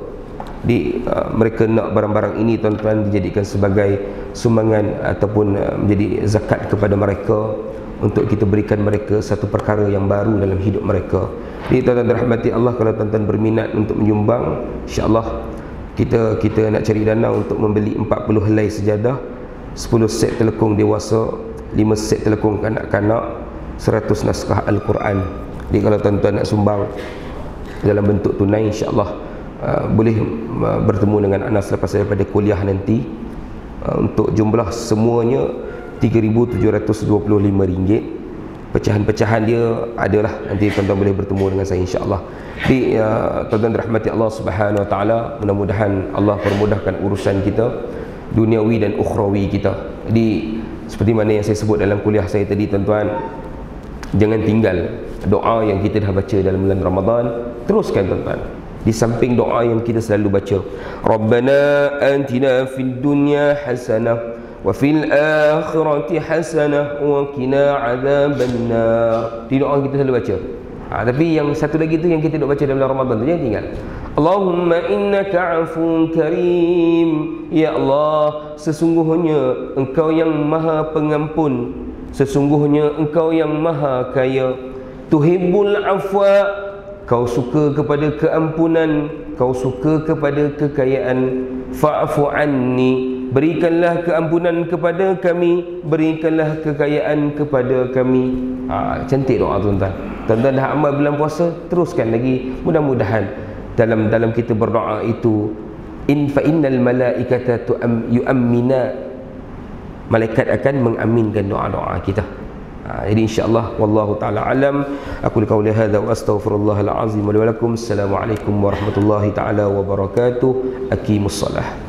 Mereka nak barang-barang ini, tuan-tuan, dijadikan sebagai sumbangan ataupun menjadi zakat kepada mereka, untuk kita berikan mereka satu perkara yang baru dalam hidup mereka. Jadi tuan-tuan dirahmati Allah, kalau tuan-tuan berminat untuk menyumbang, insya-Allah kita nak cari dana untuk membeli 40 helai sejadah, 10 set telekung dewasa, 5 set telekung kanak-kanak, 100 naskah Al-Quran. Jadi kalau tuan-tuan nak sumbang dalam bentuk tunai, insya-Allah boleh bertemu dengan Anas selepas daripada kuliah nanti. Untuk jumlah semuanya RM3,725. Pecahan-pecahan dia adalah nanti tuan-tuan boleh bertemu dengan saya, insya-Allah. Jadi tuan-tuan dirahmati Allah Subhanahu Wa Taala, mudah-mudahan Allah permudahkan urusan kita duniawi dan ukhrawi kita. Jadi seperti mana yang saya sebut dalam kuliah saya tadi, tuan-tuan, jangan tinggal doa yang kita dah baca dalam bulan Ramadan, teruskan, tuan-tuan. Di samping doa yang kita selalu baca, Rabbana atina fid dunya hasanah wa fil akhirati hasanah wa qina adzabannar. Di doa kita selalu baca. Tapi yang satu lagi tu yang kita duk baca dalam Ramadan tu, jangan tinggal. Allahumma innaka afuwun karim. Ya Allah, sesungguhnya Engkau yang Maha Pengampun, sesungguhnya Engkau yang Maha Kaya. Tuhibbul afwa, Kau suka kepada keampunan, Kau suka kepada kekayaan. Fa'fu anni, berikanlah keampunan kepada kami, berikanlah kekayaan kepada kami. Cantik doa, tuan-tuan. Tuan-tuan dah amal bulan puasa, teruskan lagi. Mudah-mudahan dalam kita berdoa itu, fa innal malaikata yu'ammina, malaikat akan mengaminkan doa-doa kita. Jadi insya-Allah, wallahu taala alam. Aku qauli hadza wa astaghfirullahal azim wa lakum. Assalamualaikum warahmatullahi taala wabarakatuh. Aqimussalah.